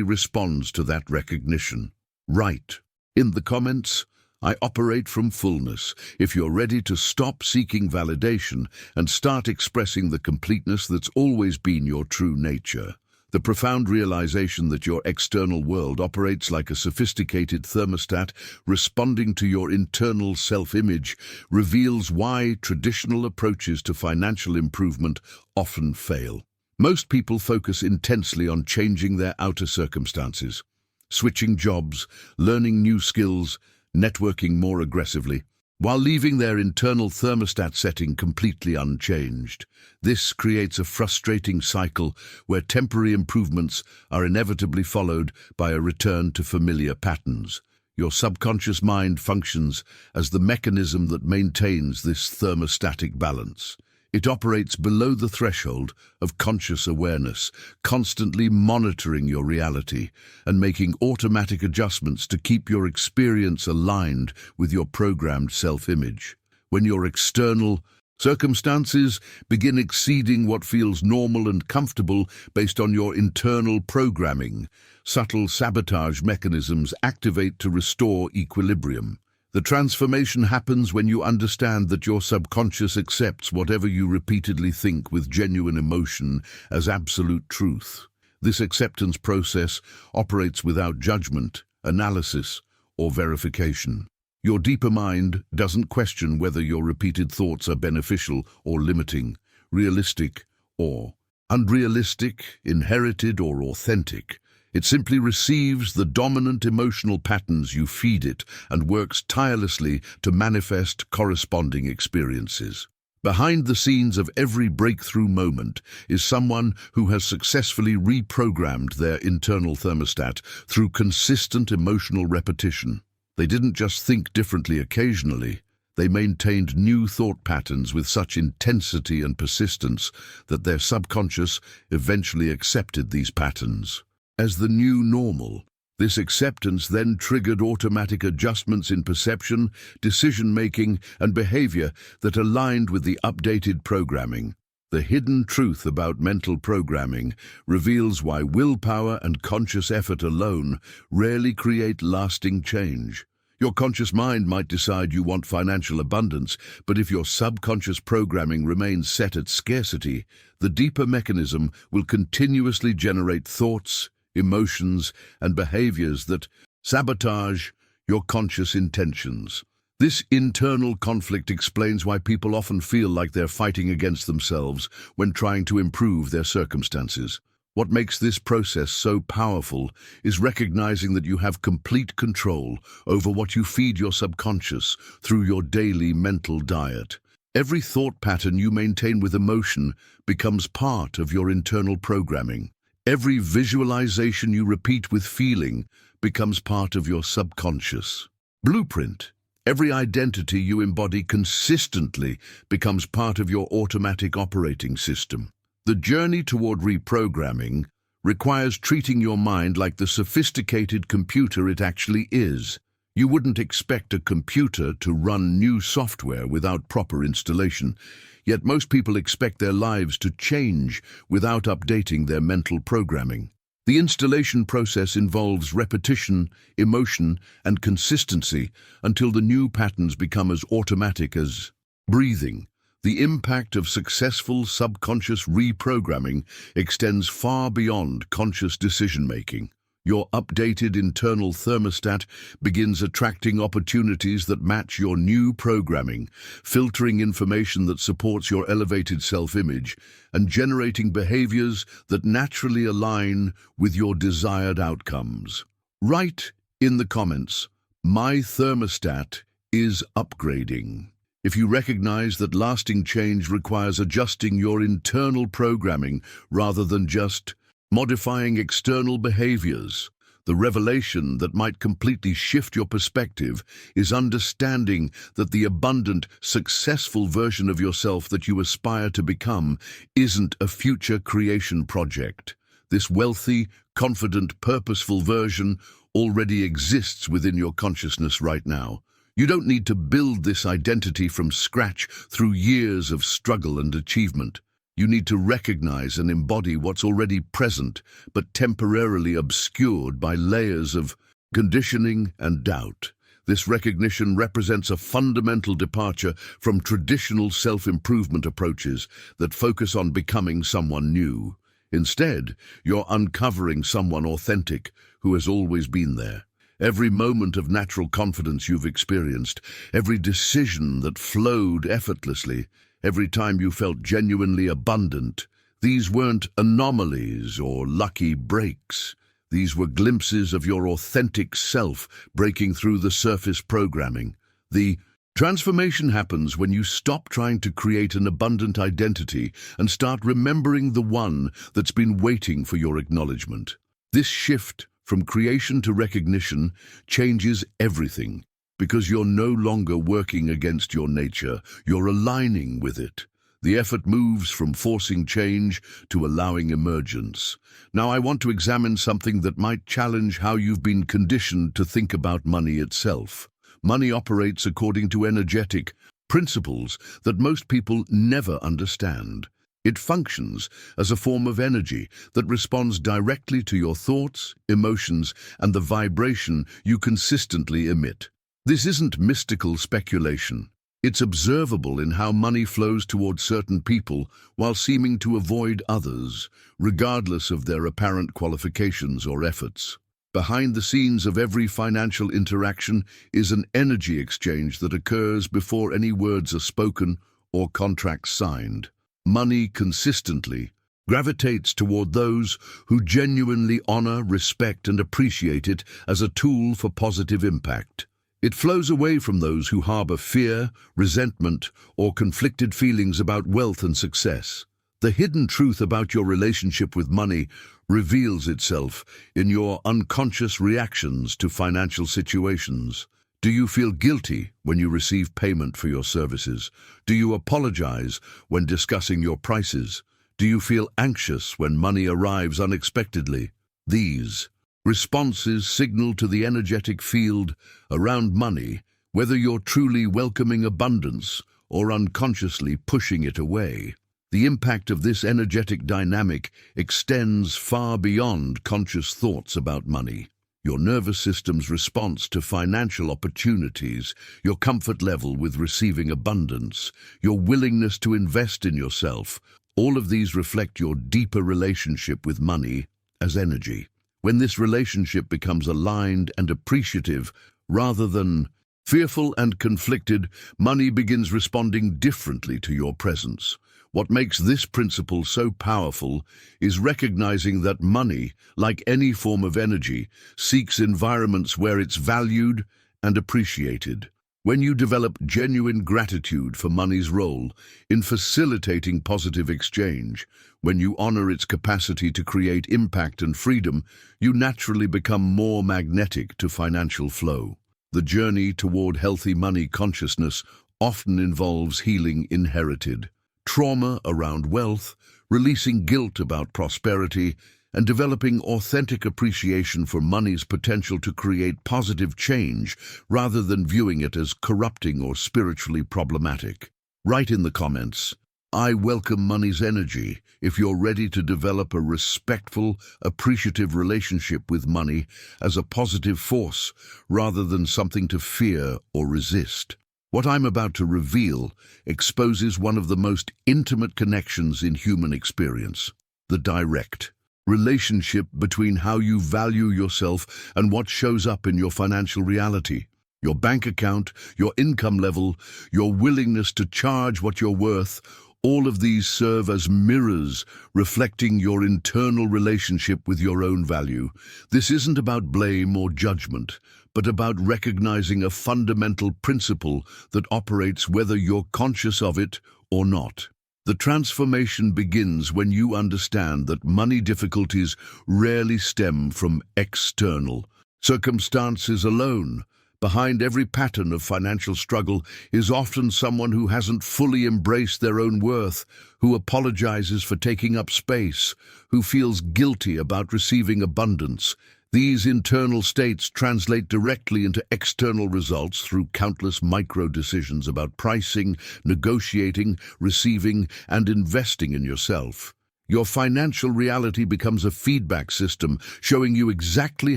responds to that recognition. Write in the comments, "I operate from fullness," if you're ready to stop seeking validation and start expressing the completeness that's always been your true nature. The profound realization that your external world operates like a sophisticated thermostat responding to your internal self-image reveals why traditional approaches to financial improvement often fail. Most people focus intensely on changing their outer circumstances, switching jobs, learning new skills, networking more aggressively, while leaving their internal thermostat setting completely unchanged. This creates a frustrating cycle where temporary improvements are inevitably followed by a return to familiar patterns. Your subconscious mind functions as the mechanism that maintains this thermostatic balance. It operates below the threshold of conscious awareness, constantly monitoring your reality and making automatic adjustments to keep your experience aligned with your programmed self-image. When your external circumstances begin exceeding what feels normal and comfortable based on your internal programming, subtle sabotage mechanisms activate to restore equilibrium. The transformation happens when you understand that your subconscious accepts whatever you repeatedly think with genuine emotion as absolute truth. This acceptance process operates without judgment, analysis, or verification. Your deeper mind doesn't question whether your repeated thoughts are beneficial or limiting, realistic or unrealistic, inherited or authentic. It simply receives the dominant emotional patterns you feed it and works tirelessly to manifest corresponding experiences. Behind the scenes of every breakthrough moment is someone who has successfully reprogrammed their internal thermostat through consistent emotional repetition. They didn't just think differently occasionally. They maintained new thought patterns with such intensity and persistence that their subconscious eventually accepted these patterns as the new normal. This acceptance then triggered automatic adjustments in perception, decision-making, and behavior that aligned with the updated programming. The hidden truth about mental programming reveals why willpower and conscious effort alone rarely create lasting change. Your conscious mind might decide you want financial abundance, but if your subconscious programming remains set at scarcity, the deeper mechanism will continuously generate thoughts, emotions, and behaviors that sabotage your conscious intentions. This internal conflict explains why people often feel like they're fighting against themselves when trying to improve their circumstances. What makes this process so powerful is recognizing that you have complete control over what you feed your subconscious through your daily mental diet. Every thought pattern you maintain with emotion becomes part of your internal programming. Every visualization you repeat with feeling becomes part of your subconscious blueprint. Every identity you embody consistently becomes part of your automatic operating system. The journey toward reprogramming requires treating your mind like the sophisticated computer it actually is. You wouldn't expect a computer to run new software without proper installation, yet most people expect their lives to change without updating their mental programming. The installation process involves repetition, emotion, and consistency until the new patterns become as automatic as breathing. The impact of successful subconscious reprogramming extends far beyond conscious decision-making. Your updated internal thermostat begins attracting opportunities that match your new programming, filtering information that supports your elevated self-image, and generating behaviors that naturally align with your desired outcomes. Write in the comments, "My thermostat is upgrading." If you recognize that lasting change requires adjusting your internal programming rather than just modifying external behaviors, the revelation that might completely shift your perspective is understanding that the abundant, successful version of yourself that you aspire to become isn't a future creation project. This wealthy, confident, purposeful version already exists within your consciousness right now. You don't need to build this identity from scratch through years of struggle and achievement. You need to recognize and embody what's already present, but temporarily obscured by layers of conditioning and doubt. This recognition represents a fundamental departure from traditional self-improvement approaches that focus on becoming someone new. Instead, you're uncovering someone authentic who has always been there. Every moment of natural confidence you've experienced, every decision that flowed effortlessly, every time you felt genuinely abundant, these weren't anomalies or lucky breaks. These were glimpses of your authentic self breaking through the surface programming. The transformation happens when you stop trying to create an abundant identity and start remembering the one that's been waiting for your acknowledgement. This shift from creation to recognition changes everything. Because you're no longer working against your nature, you're aligning with it. The effort moves from forcing change to allowing emergence. Now I want to examine something that might challenge how you've been conditioned to think about money itself. Money operates according to energetic principles that most people never understand. It functions as a form of energy that responds directly to your thoughts, emotions, and the vibration you consistently emit. This isn't mystical speculation. It's observable in how money flows towards certain people while seeming to avoid others, regardless of their apparent qualifications or efforts. Behind the scenes of every financial interaction is an energy exchange that occurs before any words are spoken or contracts signed. Money consistently gravitates toward those who genuinely honor, respect, and appreciate it as a tool for positive impact. It flows away from those who harbor fear, resentment, or conflicted feelings about wealth and success. The hidden truth about your relationship with money reveals itself in your unconscious reactions to financial situations. Do you feel guilty when you receive payment for your services? Do you apologize when discussing your prices? Do you feel anxious when money arrives unexpectedly? These responses signal to the energetic field around money whether you're truly welcoming abundance or unconsciously pushing it away. The impact of this energetic dynamic extends far beyond conscious thoughts about money. Your nervous system's response to financial opportunities, your comfort level with receiving abundance, your willingness to invest in yourself, all of these reflect your deeper relationship with money as energy. When this relationship becomes aligned and appreciative rather than fearful and conflicted, money begins responding differently to your presence. What makes this principle so powerful is recognizing that money, like any form of energy, seeks environments where it's valued and appreciated. When you develop genuine gratitude for money's role in facilitating positive exchange, when you honor its capacity to create impact and freedom, you naturally become more magnetic to financial flow. The journey toward healthy money consciousness often involves healing inherited trauma around wealth, releasing guilt about prosperity, and developing authentic appreciation for money's potential to create positive change rather than viewing it as corrupting or spiritually problematic. Write in the comments, I welcome money's energy if you're ready to develop a respectful, appreciative relationship with money as a positive force rather than something to fear or resist. What I'm about to reveal exposes one of the most intimate connections in human experience, the direct relationship between how you value yourself and what shows up in your financial reality. Your bank account, your income level, your willingness to charge what you're worth, all of these serve as mirrors reflecting your internal relationship with your own value. This isn't about blame or judgment, but about recognizing a fundamental principle that operates whether you're conscious of it or not. The transformation begins when you understand that money difficulties rarely stem from external circumstances alone. Behind every pattern of financial struggle is often someone who hasn't fully embraced their own worth, who apologizes for taking up space, who feels guilty about receiving abundance. These internal states translate directly into external results through countless micro-decisions about pricing, negotiating, receiving, and investing in yourself. Your financial reality becomes a feedback system showing you exactly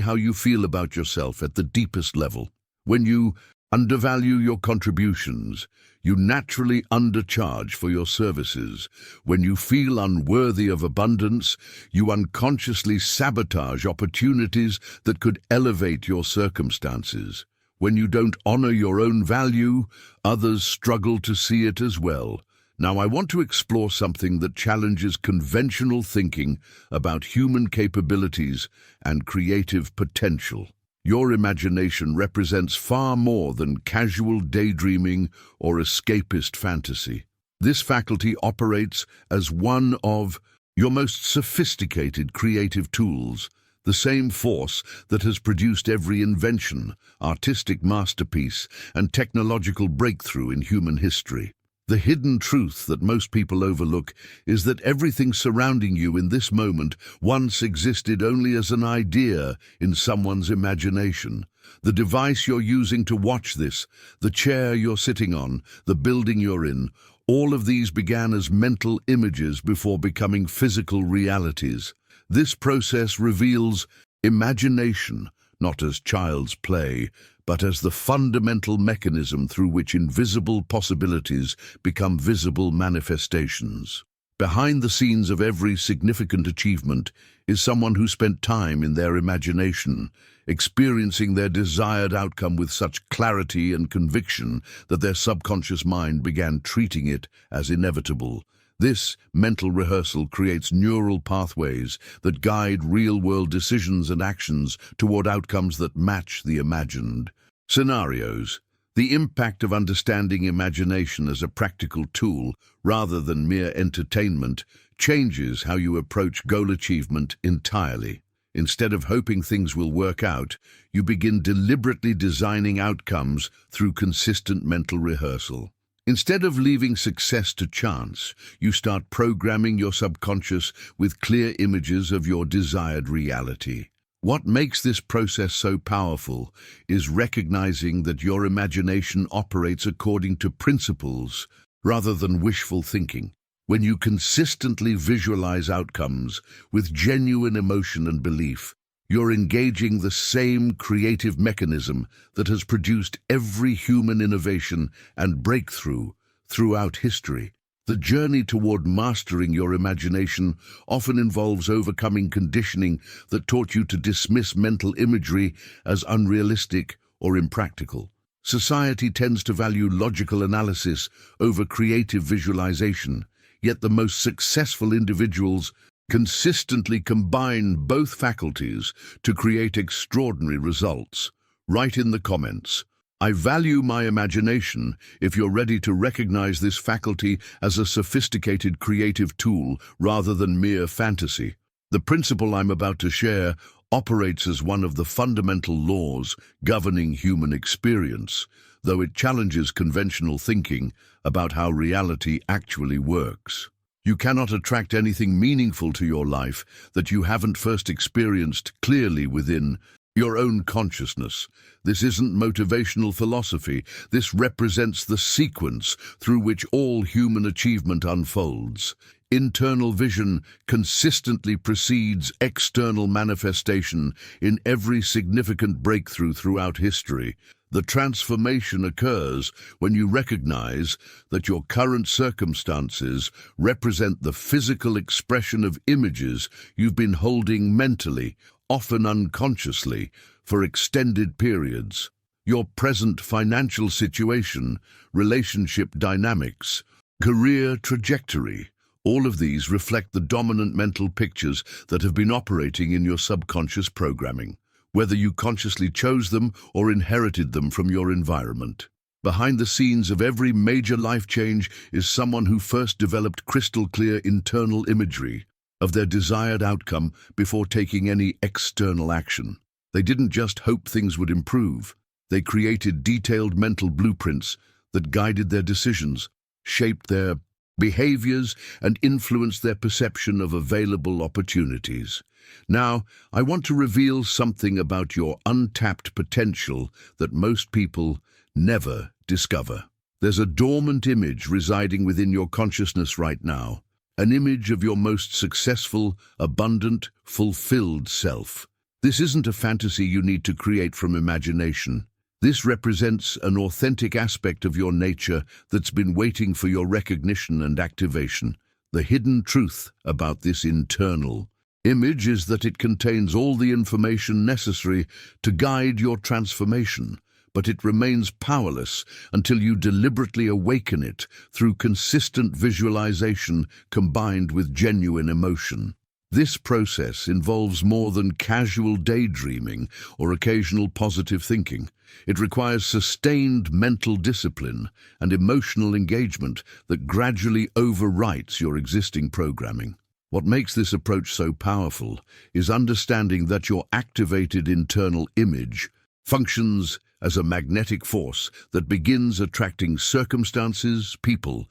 how you feel about yourself at the deepest level. When you undervalue your contributions, you naturally undercharge for your services. When you feel unworthy of abundance, you unconsciously sabotage opportunities that could elevate your circumstances. When you don't honor your own value, others struggle to see it as well. Now, I want to explore something that challenges conventional thinking about human capabilities and creative potential. Your imagination represents far more than casual daydreaming or escapist fantasy. This faculty operates as one of your most sophisticated creative tools, the same force that has produced every invention, artistic masterpiece, and technological breakthrough in human history. The hidden truth that most people overlook is that everything surrounding you in this moment once existed only as an idea in someone's imagination. The device you're using to watch this, the chair you're sitting on, the building you're in, all of these began as mental images before becoming physical realities. This process reveals imagination, not as child's play, but as the fundamental mechanism through which invisible possibilities become visible manifestations. Behind the scenes of every significant achievement is someone who spent time in their imagination, experiencing their desired outcome with such clarity and conviction that their subconscious mind began treating it as inevitable. This mental rehearsal creates neural pathways that guide real-world decisions and actions toward outcomes that match the imagined. Scenarios. The impact of understanding imagination as a practical tool rather than mere entertainment changes how you approach goal achievement entirely. Instead of hoping things will work out, you begin deliberately designing outcomes through consistent mental rehearsal. Instead of leaving success to chance, you start programming your subconscious with clear images of your desired reality. What makes this process so powerful is recognizing that your imagination operates according to principles rather than wishful thinking. When you consistently visualize outcomes with genuine emotion and belief, you're engaging the same creative mechanism that has produced every human innovation and breakthrough throughout history. The journey toward mastering your imagination often involves overcoming conditioning that taught you to dismiss mental imagery as unrealistic or impractical. Society tends to value logical analysis over creative visualization, yet the most successful individuals consistently combine both faculties to create extraordinary results. Write in the comments, "I value my imagination," if you're ready to recognize this faculty as a sophisticated creative tool rather than mere fantasy. The principle I'm about to share operates as one of the fundamental laws governing human experience, though it challenges conventional thinking about how reality actually works. You cannot attract anything meaningful to your life that you haven't first experienced clearly within. Your own consciousness. This isn't motivational philosophy. This represents the sequence through which all human achievement unfolds. Internal vision consistently precedes external manifestation in every significant breakthrough throughout history. The transformation occurs when you recognize that your current circumstances represent the physical expression of images you've been holding mentally, often unconsciously, for extended periods. Your present financial situation, relationship dynamics, career trajectory, all of these reflect the dominant mental pictures that have been operating in your subconscious programming, whether you consciously chose them or inherited them from your environment. Behind the scenes of every major life change is someone who first developed crystal-clear internal imagery of their desired outcome before taking any external action. They didn't just hope things would improve. They created detailed mental blueprints that guided their decisions, shaped their behaviors, and influenced their perception of available opportunities. Now, I want to reveal something about your untapped potential that most people never discover. There's a dormant image residing within your consciousness right now, an image of your most successful, abundant, fulfilled self. This isn't a fantasy you need to create from imagination. This represents an authentic aspect of your nature that's been waiting for your recognition and activation. The hidden truth about this internal image is that it contains all the information necessary to guide your transformation, but it remains powerless until you deliberately awaken it through consistent visualization combined with genuine emotion. This process involves more than casual daydreaming or occasional positive thinking. It requires sustained mental discipline and emotional engagement that gradually overwrites your existing programming. What makes this approach so powerful is understanding that your activated internal image functions as a magnetic force that begins attracting circumstances, people,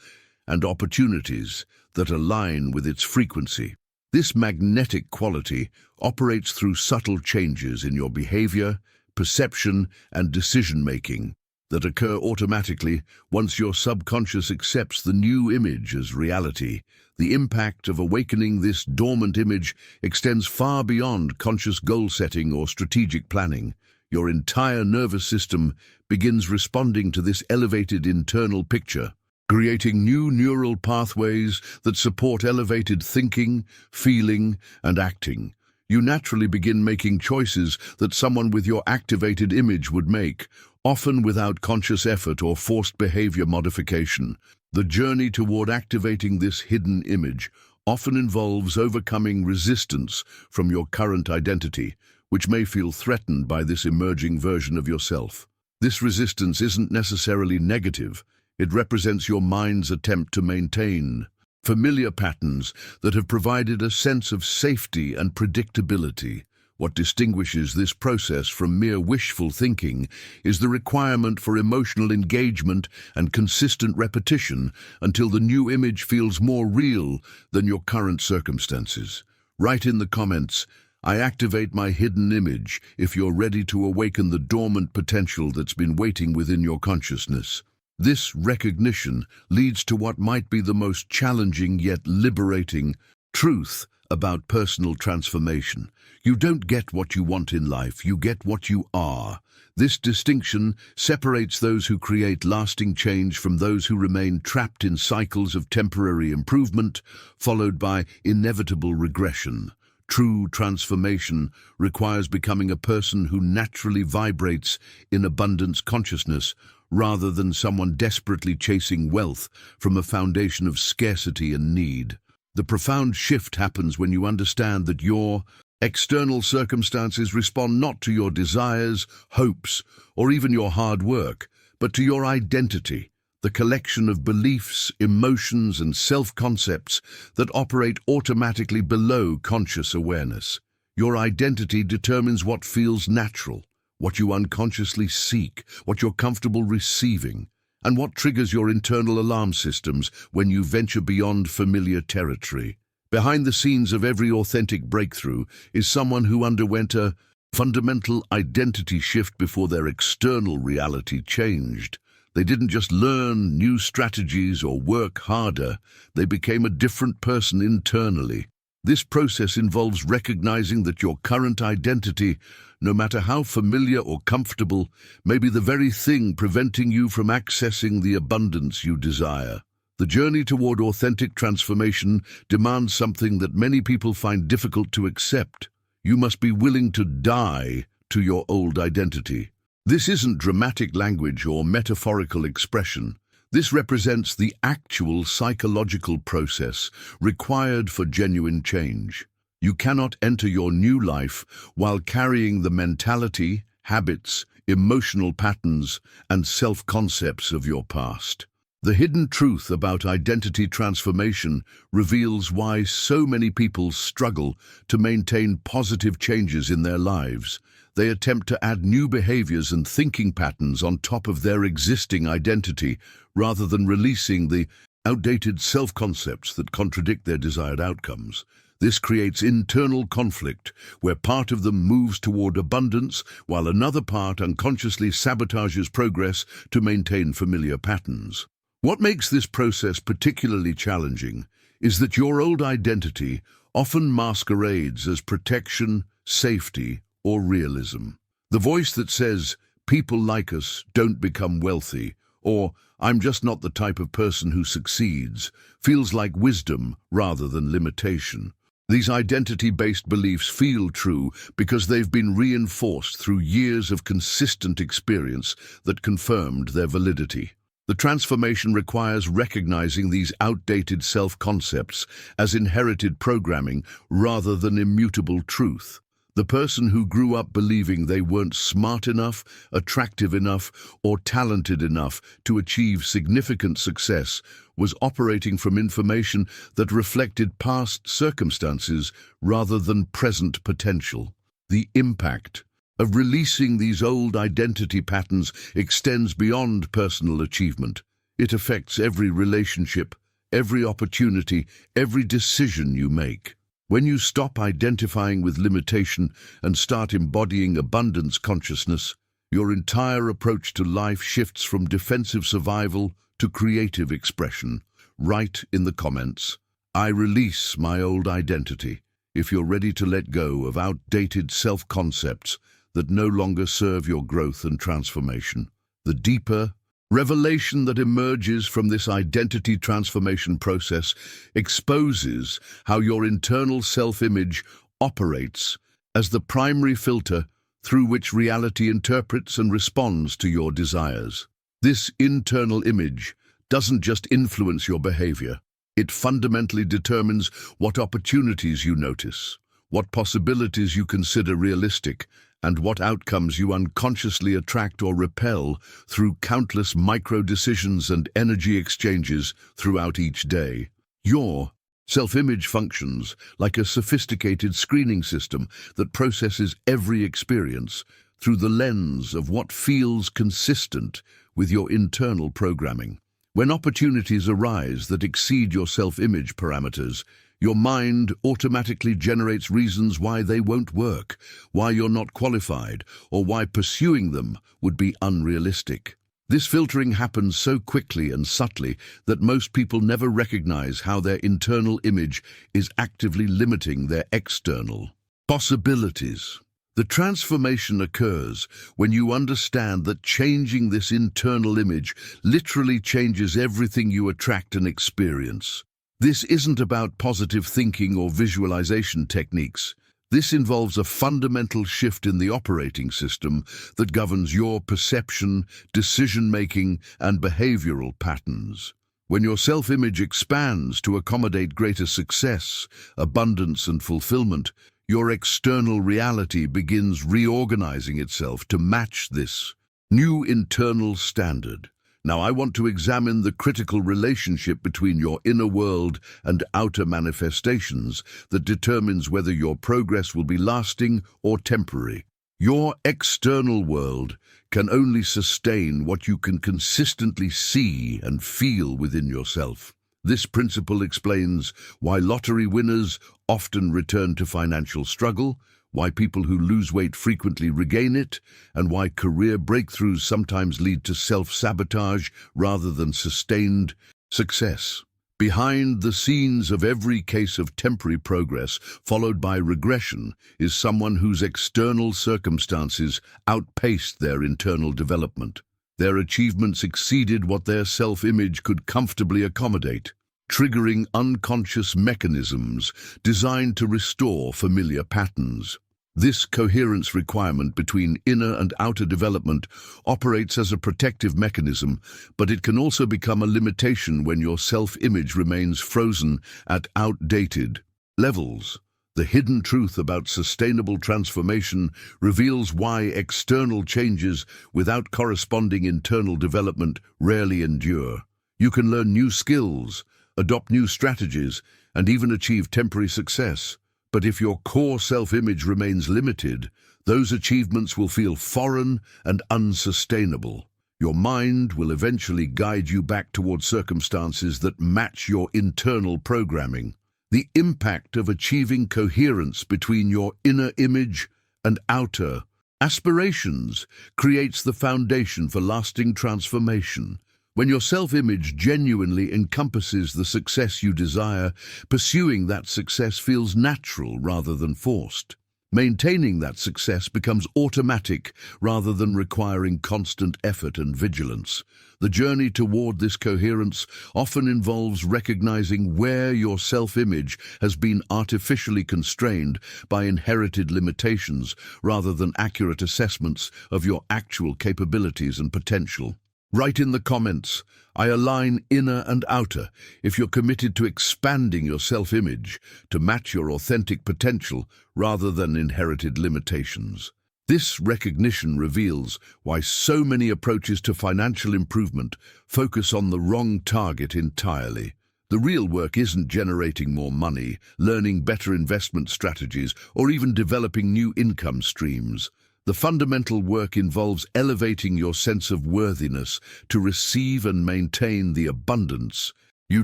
and opportunities that align with its frequency. This magnetic quality operates through subtle changes in your behavior, perception, and decision-making that occur automatically once your subconscious accepts the new image as reality. The impact of awakening this dormant image extends far beyond conscious goal setting or strategic planning. Your entire nervous system begins responding to this elevated internal picture, creating new neural pathways that support elevated thinking, feeling, and acting. You naturally begin making choices that someone with your activated image would make, often without conscious effort or forced behavior modification. The journey toward activating this hidden image often involves overcoming resistance from your current identity, which may feel threatened by this emerging version of yourself. This resistance isn't necessarily negative. It represents your mind's attempt to maintain familiar patterns that have provided a sense of safety and predictability. What distinguishes this process from mere wishful thinking is the requirement for emotional engagement and consistent repetition until the new image feels more real than your current circumstances. Write in the comments, "I activate my hidden image," if you're ready to awaken the dormant potential that's been waiting within your consciousness. This recognition leads to what might be the most challenging yet liberating truth about personal transformation. You don't get what you want in life, you get what you are. This distinction separates those who create lasting change from those who remain trapped in cycles of temporary improvement, followed by inevitable regression. True transformation requires becoming a person who naturally vibrates in abundance consciousness, rather than someone desperately chasing wealth from a foundation of scarcity and need. The profound shift happens when you understand that your external circumstances respond not to your desires, hopes, or even your hard work, but to your identity, the collection of beliefs, emotions, and self-concepts that operate automatically below conscious awareness. Your identity determines what feels natural, what you unconsciously seek, what you're comfortable receiving, and what triggers your internal alarm systems when you venture beyond familiar territory. Behind the scenes of every authentic breakthrough is someone who underwent a fundamental identity shift before their external reality changed. They didn't just learn new strategies or work harder, they became a different person internally. This process involves recognizing that your current identity, no matter how familiar or comfortable, may be the very thing preventing you from accessing the abundance you desire. The journey toward authentic transformation demands something that many people find difficult to accept. You must be willing to die to your old identity. This isn't dramatic language or metaphorical expression. This represents the actual psychological process required for genuine change. You cannot enter your new life while carrying the mentality, habits, emotional patterns, and self-concepts of your past. The hidden truth about identity transformation reveals why so many people struggle to maintain positive changes in their lives. They attempt to add new behaviors and thinking patterns on top of their existing identity, rather than releasing the outdated self-concepts that contradict their desired outcomes. This creates internal conflict, where part of them moves toward abundance, while another part unconsciously sabotages progress to maintain familiar patterns. What makes this process particularly challenging is that your old identity often masquerades as protection, safety, or realism. The voice that says, "People like us don't become wealthy," or "I'm just not the type of person who succeeds," feels like wisdom rather than limitation. These identity-based beliefs feel true because they've been reinforced through years of consistent experience that confirmed their validity. The transformation requires recognizing these outdated self-concepts as inherited programming rather than immutable truth. The person who grew up believing they weren't smart enough, attractive enough, or talented enough to achieve significant success was operating from information that reflected past circumstances rather than present potential. The impact of releasing these old identity patterns extends beyond personal achievement. It affects every relationship, every opportunity, every decision you make. When you stop identifying with limitation and start embodying abundance consciousness, your entire approach to life shifts from defensive survival to creative expression. Write in the comments, "I release my old identity," if you're ready to let go of outdated self-concepts that no longer serve your growth and transformation. The deeper revelation that emerges from this identity transformation process exposes how your internal self-image operates as the primary filter through which reality interprets and responds to your desires. This internal image doesn't just influence your behavior, it fundamentally determines what opportunities you notice, what possibilities you consider realistic, and what outcomes you unconsciously attract or repel through countless micro-decisions and energy exchanges throughout each day. Your self-image functions like a sophisticated screening system that processes every experience through the lens of what feels consistent with your internal programming. When opportunities arise that exceed your self-image parameters, your mind automatically generates reasons why they won't work, why you're not qualified, or why pursuing them would be unrealistic. This filtering happens so quickly and subtly that most people never recognize how their internal image is actively limiting their external possibilities. The transformation occurs when you understand that changing this internal image literally changes everything you attract and experience. This isn't about positive thinking or visualization techniques. This involves a fundamental shift in the operating system that governs your perception, decision-making, and behavioral patterns. When your self-image expands to accommodate greater success, abundance, and fulfillment, your external reality begins reorganizing itself to match this new internal standard. Now, I want to examine the critical relationship between your inner world and outer manifestations that determines whether your progress will be lasting or temporary. Your external world can only sustain what you can consistently see and feel within yourself. This principle explains why lottery winners often return to financial struggle, why people who lose weight frequently regain it, and why career breakthroughs sometimes lead to self-sabotage rather than sustained success. Behind the scenes of every case of temporary progress followed by regression is someone whose external circumstances outpaced their internal development. Their achievements exceeded what their self-image could comfortably accommodate, triggering unconscious mechanisms designed to restore familiar patterns. This coherence requirement between inner and outer development operates as a protective mechanism, but it can also become a limitation when your self-image remains frozen at outdated levels. The hidden truth about sustainable transformation reveals why external changes without corresponding internal development rarely endure. You can learn new skills, adopt new strategies, and even achieve temporary success. But if your core self-image remains limited, those achievements will feel foreign and unsustainable. Your mind will eventually guide you back towards circumstances that match your internal programming. The impact of achieving coherence between your inner image and outer aspirations creates the foundation for lasting transformation. When your self-image genuinely encompasses the success you desire, pursuing that success feels natural rather than forced. Maintaining that success becomes automatic rather than requiring constant effort and vigilance. The journey toward this coherence often involves recognizing where your self-image has been artificially constrained by inherited limitations rather than accurate assessments of your actual capabilities and potential. Write in the comments, I align inner and outer, if you're committed to expanding your self-image to match your authentic potential rather than inherited limitations. This recognition reveals why so many approaches to financial improvement focus on the wrong target entirely. The real work isn't generating more money, learning better investment strategies, or even developing new income streams. The fundamental work involves elevating your sense of worthiness to receive and maintain the abundance you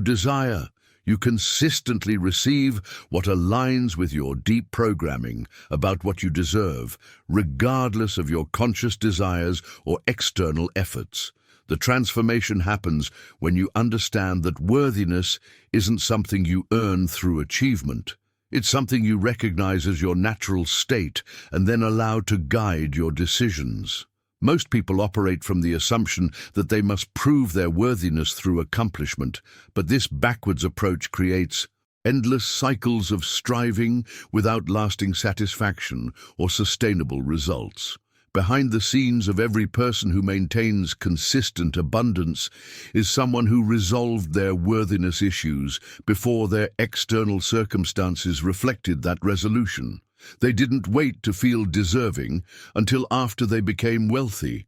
desire. You consistently receive what aligns with your deep programming about what you deserve, regardless of your conscious desires or external efforts. The transformation happens when you understand that worthiness isn't something you earn through achievement. It's something you recognize as your natural state and then allow to guide your decisions. Most people operate from the assumption that they must prove their worthiness through accomplishment, but this backwards approach creates endless cycles of striving without lasting satisfaction or sustainable results. Behind the scenes of every person who maintains consistent abundance is someone who resolved their worthiness issues before their external circumstances reflected that resolution. They didn't wait to feel deserving until after they became wealthy.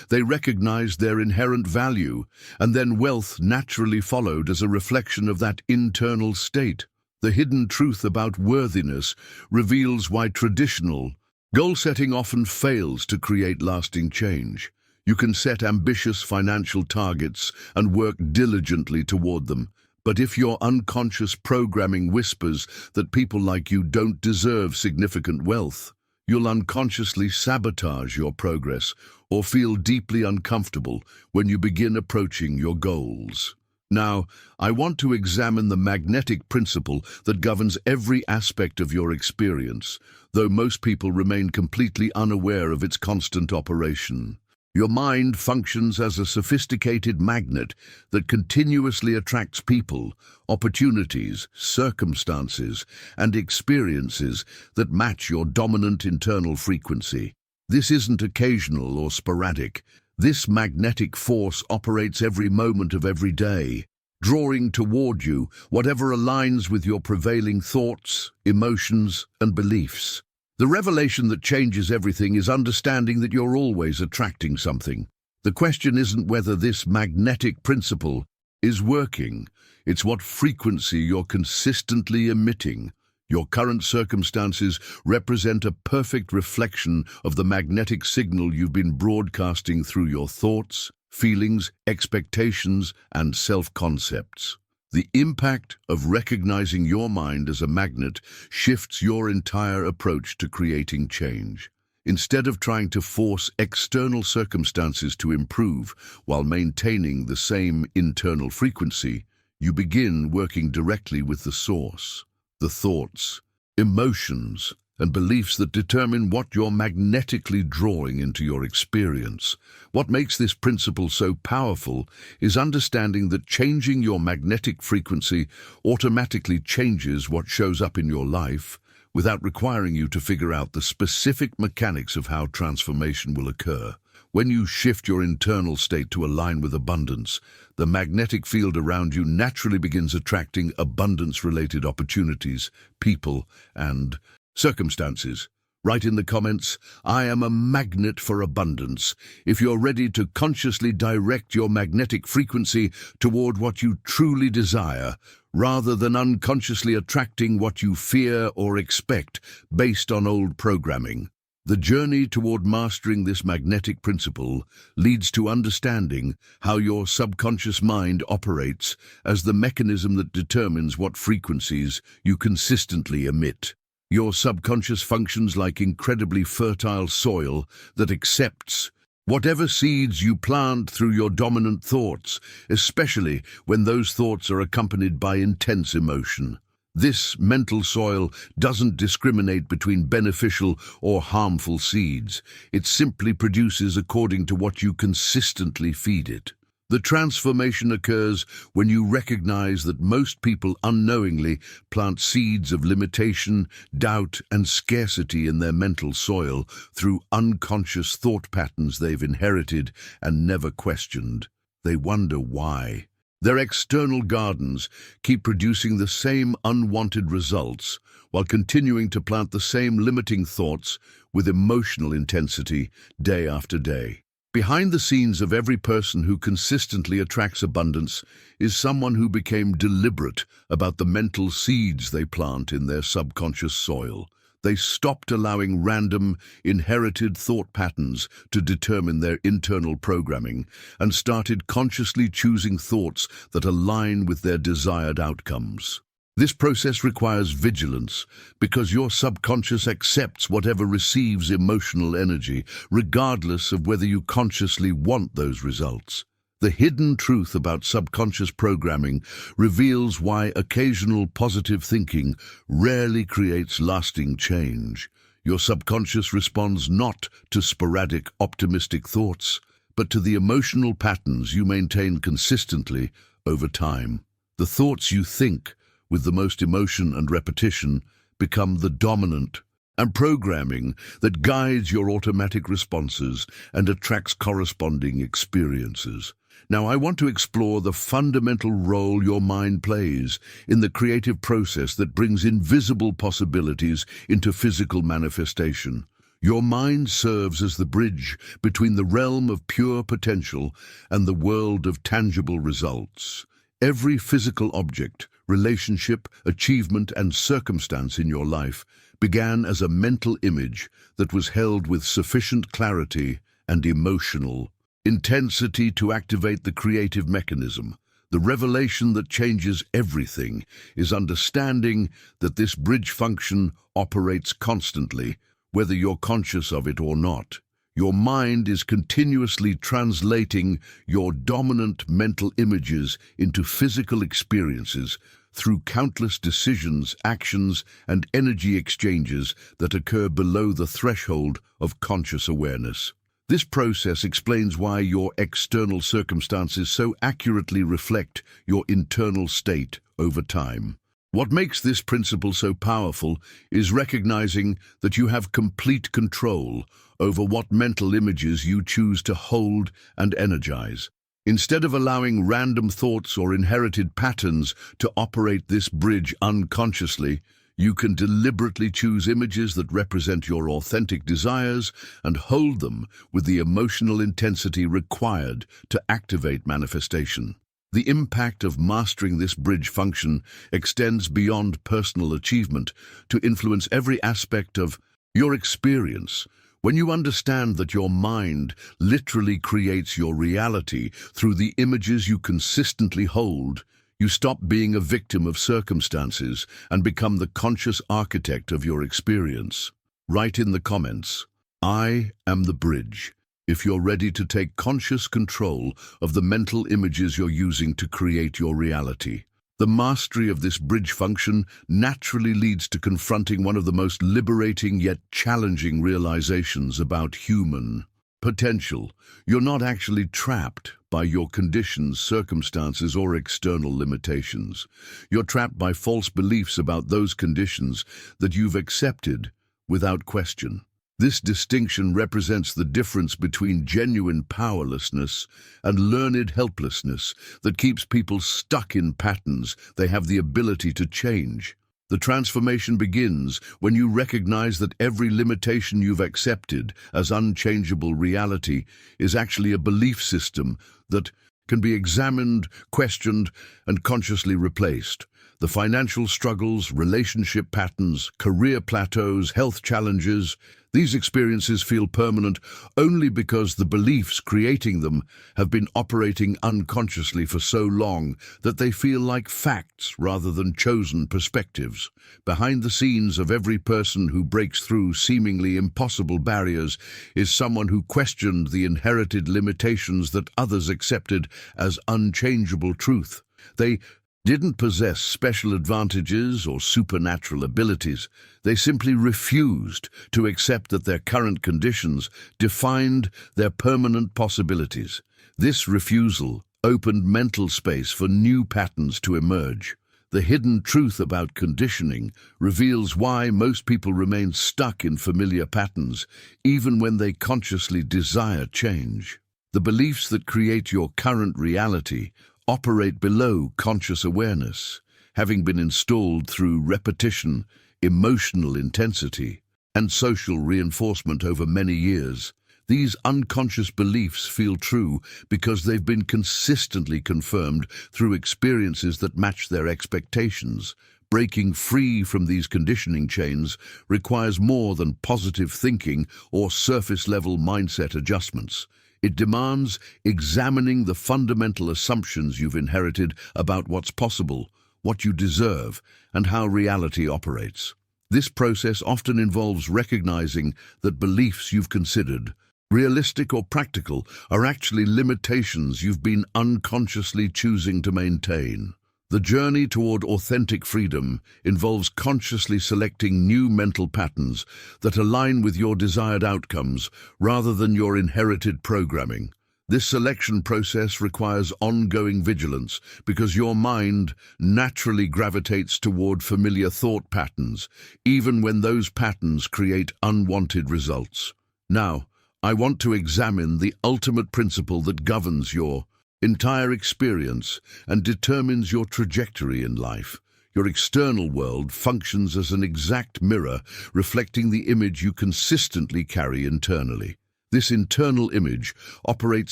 They recognized their inherent value, and then wealth naturally followed as a reflection of that internal state. The hidden truth about worthiness reveals why traditional goal setting often fails to create lasting change. You can set ambitious financial targets and work diligently toward them, but if your unconscious programming whispers that people like you don't deserve significant wealth, you'll unconsciously sabotage your progress or feel deeply uncomfortable when you begin approaching your goals. Now, I want to examine the magnetic principle that governs every aspect of your experience, though most people remain completely unaware of its constant operation. Your mind functions as a sophisticated magnet that continuously attracts people, opportunities, circumstances, and experiences that match your dominant internal frequency. This isn't occasional or sporadic. This magnetic force operates every moment of every day, drawing toward you whatever aligns with your prevailing thoughts, emotions, and beliefs. The revelation that changes everything is understanding that you're always attracting something. The question isn't whether this magnetic principle is working, it's what frequency you're consistently emitting. Your current circumstances represent a perfect reflection of the magnetic signal you've been broadcasting through your thoughts, feelings, expectations, and self-concepts. The impact of recognizing your mind as a magnet shifts your entire approach to creating change. Instead of trying to force external circumstances to improve while maintaining the same internal frequency, you begin working directly with the source, the thoughts, emotions, and beliefs that determine what you're magnetically drawing into your experience. What makes this principle so powerful is understanding that changing your magnetic frequency automatically changes what shows up in your life, without requiring you to figure out the specific mechanics of how transformation will occur. When you shift your internal state to align with abundance, the magnetic field around you naturally begins attracting abundance-related opportunities, people, and circumstances. Write in the comments, "I am a magnet for abundance," if you're ready to consciously direct your magnetic frequency toward what you truly desire, rather than unconsciously attracting what you fear or expect based on old programming. The journey toward mastering this magnetic principle leads to understanding how your subconscious mind operates as the mechanism that determines what frequencies you consistently emit. Your subconscious functions like incredibly fertile soil that accepts whatever seeds you plant through your dominant thoughts, especially when those thoughts are accompanied by intense emotion. This mental soil doesn't discriminate between beneficial or harmful seeds. It simply produces according to what you consistently feed it. The transformation occurs when you recognize that most people unknowingly plant seeds of limitation, doubt, and scarcity in their mental soil through unconscious thought patterns they've inherited and never questioned. They wonder why. Their external gardens keep producing the same unwanted results while continuing to plant the same limiting thoughts with emotional intensity day after day. Behind the scenes of every person who consistently attracts abundance is someone who became deliberate about the mental seeds they plant in their subconscious soil. They stopped allowing random, inherited thought patterns to determine their internal programming and started consciously choosing thoughts that align with their desired outcomes. This process requires vigilance because your subconscious accepts whatever receives emotional energy, regardless of whether you consciously want those results. The hidden truth about subconscious programming reveals why occasional positive thinking rarely creates lasting change. Your subconscious responds not to sporadic optimistic thoughts, but to the emotional patterns you maintain consistently over time. The thoughts you think with the most emotion and repetition become the dominant, and programming that guides your automatic responses and attracts corresponding experiences. Now, I want to explore the fundamental role your mind plays in the creative process that brings invisible possibilities into physical manifestation. Your mind serves as the bridge between the realm of pure potential and the world of tangible results. Every physical object, relationship, achievement, and circumstance in your life began as a mental image that was held with sufficient clarity and emotional intensity to activate the creative mechanism. The revelation that changes everything is understanding that this bridge function operates constantly, whether you're conscious of it or not. Your mind is continuously translating your dominant mental images into physical experiences through countless decisions, actions, and energy exchanges that occur below the threshold of conscious awareness. This process explains why your external circumstances so accurately reflect your internal state over time. What makes this principle so powerful is recognizing that you have complete control over what mental images you choose to hold and energize. Instead of allowing random thoughts or inherited patterns to operate this bridge unconsciously, you can deliberately choose images that represent your authentic desires and hold them with the emotional intensity required to activate manifestation. The impact of mastering this bridge function extends beyond personal achievement to influence every aspect of your experience. When you understand that your mind literally creates your reality through the images you consistently hold, You stop being a victim of circumstances and become the conscious architect of your experience. Write in the comments, "I am the bridge," if you're ready to take conscious control of the mental images you're using to create your reality. The mastery of this bridge function naturally leads to confronting one of the most liberating yet challenging realizations about human potential. You're not actually trapped by your conditions, circumstances, or external limitations. You're trapped by false beliefs about those conditions that you've accepted without question. This distinction represents the difference between genuine powerlessness and learned helplessness that keeps people stuck in patterns they have the ability to change. The transformation begins when you recognize that every limitation you've accepted as unchangeable reality is actually a belief system that can be examined, questioned, and consciously replaced. The financial struggles, relationship patterns, career plateaus, health challenges, these experiences feel permanent only because the beliefs creating them have been operating unconsciously for so long that they feel like facts rather than chosen perspectives. Behind the scenes of every person who breaks through seemingly impossible barriers is someone who questioned the inherited limitations that others accepted as unchangeable truth. They didn't possess special advantages or supernatural abilities. They simply refused to accept that their current conditions defined their permanent possibilities. This refusal opened mental space for new patterns to emerge. The hidden truth about conditioning reveals why most people remain stuck in familiar patterns, even when they consciously desire change. The beliefs that create your current reality operate below conscious awareness, having been installed through repetition, emotional intensity, and social reinforcement over many years. These unconscious beliefs feel true because they've been consistently confirmed through experiences that match their expectations. Breaking free from these conditioning chains requires more than positive thinking or surface-level mindset adjustments. It demands examining the fundamental assumptions you've inherited about what's possible, what you deserve, and how reality operates. This process often involves recognizing that beliefs you've considered realistic or practical are actually limitations you've been unconsciously choosing to maintain. The journey toward authentic freedom involves consciously selecting new mental patterns that align with your desired outcomes rather than your inherited programming. This selection process requires ongoing vigilance because your mind naturally gravitates toward familiar thought patterns, even when those patterns create unwanted results. Now, I want to examine the ultimate principle that governs your entire experience and determines your trajectory in life. Your external world functions as an exact mirror reflecting the image you consistently carry internally. This internal image operates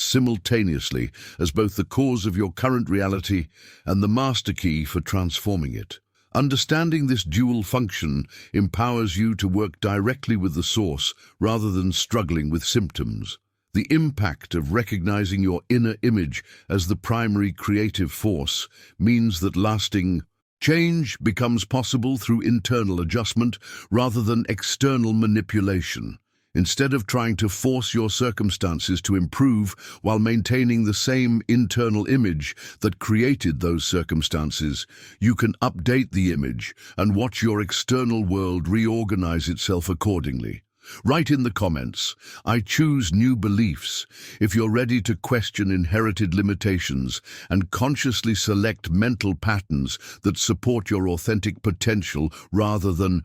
simultaneously as both the cause of your current reality and the master key for transforming it. Understanding this dual function empowers you to work directly with the source rather than struggling with symptoms. The impact of recognizing your inner image as the primary creative force means that lasting change becomes possible through internal adjustment rather than external manipulation. Instead of trying to force your circumstances to improve while maintaining the same internal image that created those circumstances, you can update the image and watch your external world reorganize itself accordingly. Write in the comments, "I choose new beliefs," if you're ready to question inherited limitations and consciously select mental patterns that support your authentic potential rather than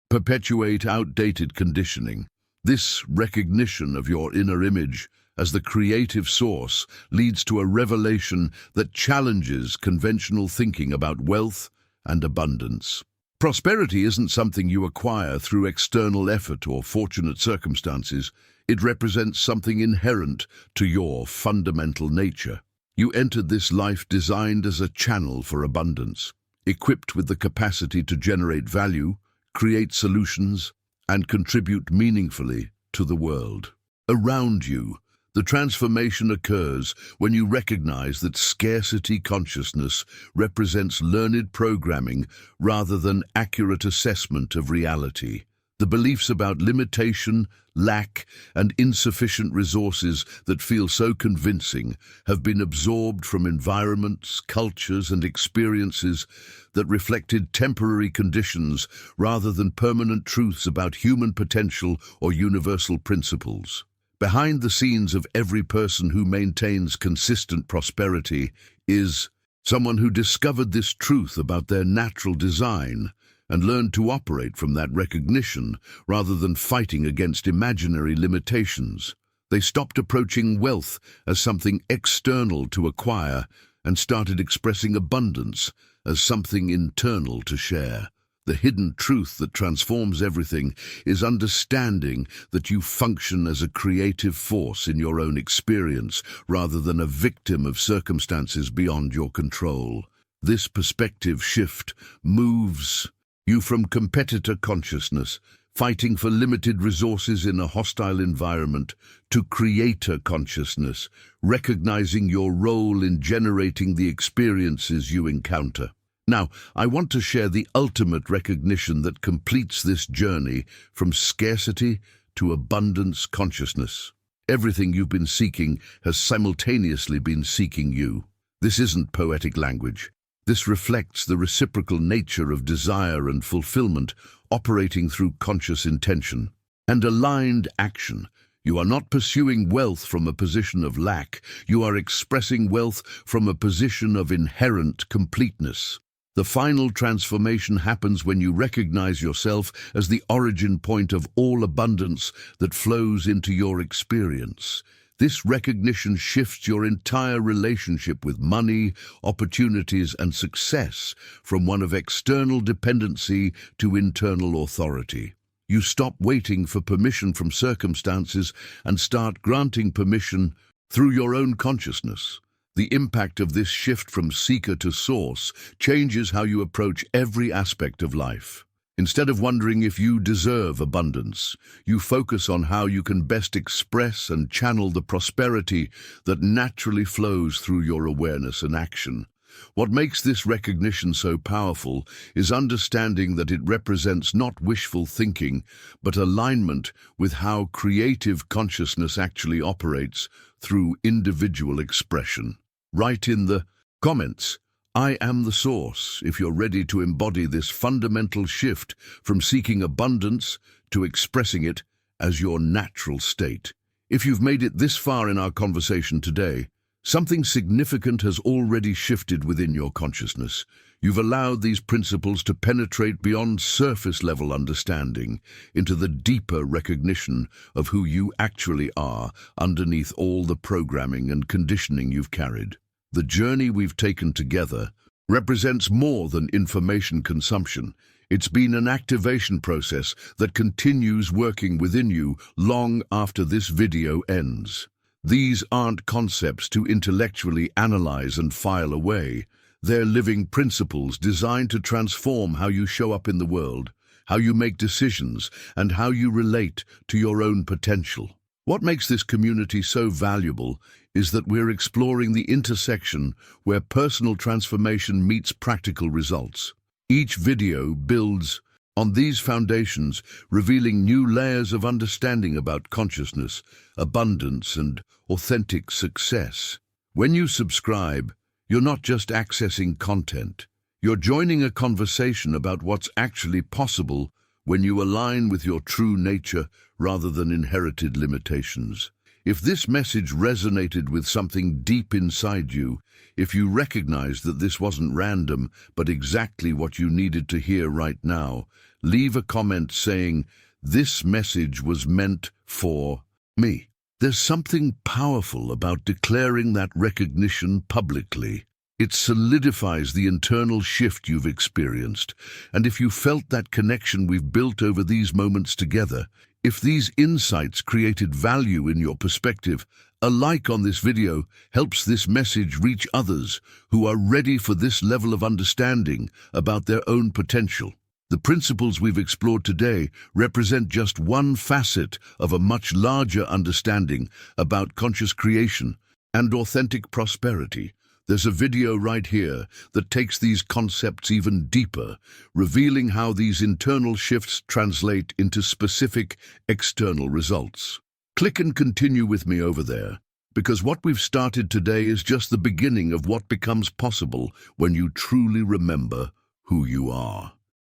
perpetuate outdated conditioning. This recognition of your inner image as the creative source leads to a revelation that challenges conventional thinking about wealth and abundance. Prosperity isn't something you acquire through external effort or fortunate circumstances. It represents something inherent to your fundamental nature. You entered this life designed as a channel for abundance, equipped with the capacity to generate value, create solutions, and contribute meaningfully to the world. Around you, The transformation occurs when you recognize that scarcity consciousness represents learned programming rather than accurate assessment of reality. The beliefs about limitation, lack, and insufficient resources that feel so convincing have been absorbed from environments, cultures, and experiences that reflected temporary conditions rather than permanent truths about human potential or universal principles. Behind the scenes of every person who maintains consistent prosperity is someone who discovered this truth about their natural design and learned to operate from that recognition rather than fighting against imaginary limitations. They stopped approaching wealth as something external to acquire and started expressing abundance as something internal to share. The hidden truth that transforms everything is understanding that you function as a creative force in your own experience rather than a victim of circumstances beyond your control. This perspective shift moves you from competitor consciousness, fighting for limited resources in a hostile environment, to creator consciousness, recognizing your role in generating the experiences you encounter. Now, I want to share the ultimate recognition that completes this journey from scarcity to abundance consciousness. Everything you've been seeking has simultaneously been seeking you. This isn't poetic language. This reflects the reciprocal nature of desire and fulfillment operating through conscious intention and aligned action. You are not pursuing wealth from a position of lack. You are expressing wealth from a position of inherent completeness. The final transformation happens when you recognize yourself as the origin point of all abundance that flows into your experience. This recognition shifts your entire relationship with money, opportunities, and success from one of external dependency to internal authority. You stop waiting for permission from circumstances and start granting permission through your own consciousness. The impact of this shift from seeker to source changes how you approach every aspect of life. Instead of wondering if you deserve abundance, you focus on how you can best express and channel the prosperity that naturally flows through your awareness and action. What makes this recognition so powerful is understanding that it represents not wishful thinking, but alignment with how creative consciousness actually operates through individual expression. Write in the comments, "I am the source," if you're ready to embody this fundamental shift from seeking abundance to expressing it as your natural state. If you've made it this far in our conversation today, something significant has already shifted within your consciousness. You've allowed these principles to penetrate beyond surface-level understanding into the deeper recognition of who you actually are underneath all the programming and conditioning you've carried. The journey we've taken together represents more than information consumption. It's been an activation process that continues working within you long after this video ends. These aren't concepts to intellectually analyze and file away. They're living principles designed to transform how you show up in the world, how you make decisions, and how you relate to your own potential. What makes this community so valuable is that we're exploring the intersection where personal transformation meets practical results. Each video builds on these foundations, revealing new layers of understanding about consciousness, abundance, and authentic success. When you subscribe, you're not just accessing content. You're joining a conversation about what's actually possible when you align with your true nature rather than inherited limitations. If this message resonated with something deep inside you, if you recognize that this wasn't random, but exactly what you needed to hear right now, leave a comment saying, "This message was meant for me." There's something powerful about declaring that recognition publicly. It solidifies the internal shift you've experienced, and if you felt that connection we've built over these moments together, if these insights created value in your perspective, a like on this video helps this message reach others who are ready for this level of understanding about their own potential. The principles we've explored today represent just one facet of a much larger understanding about conscious creation and authentic prosperity. There's a video right here that takes these concepts even deeper, revealing how these internal shifts translate into specific external results. Click and continue with me over there, because what we've started today is just the beginning of what becomes possible when you truly remember who you are.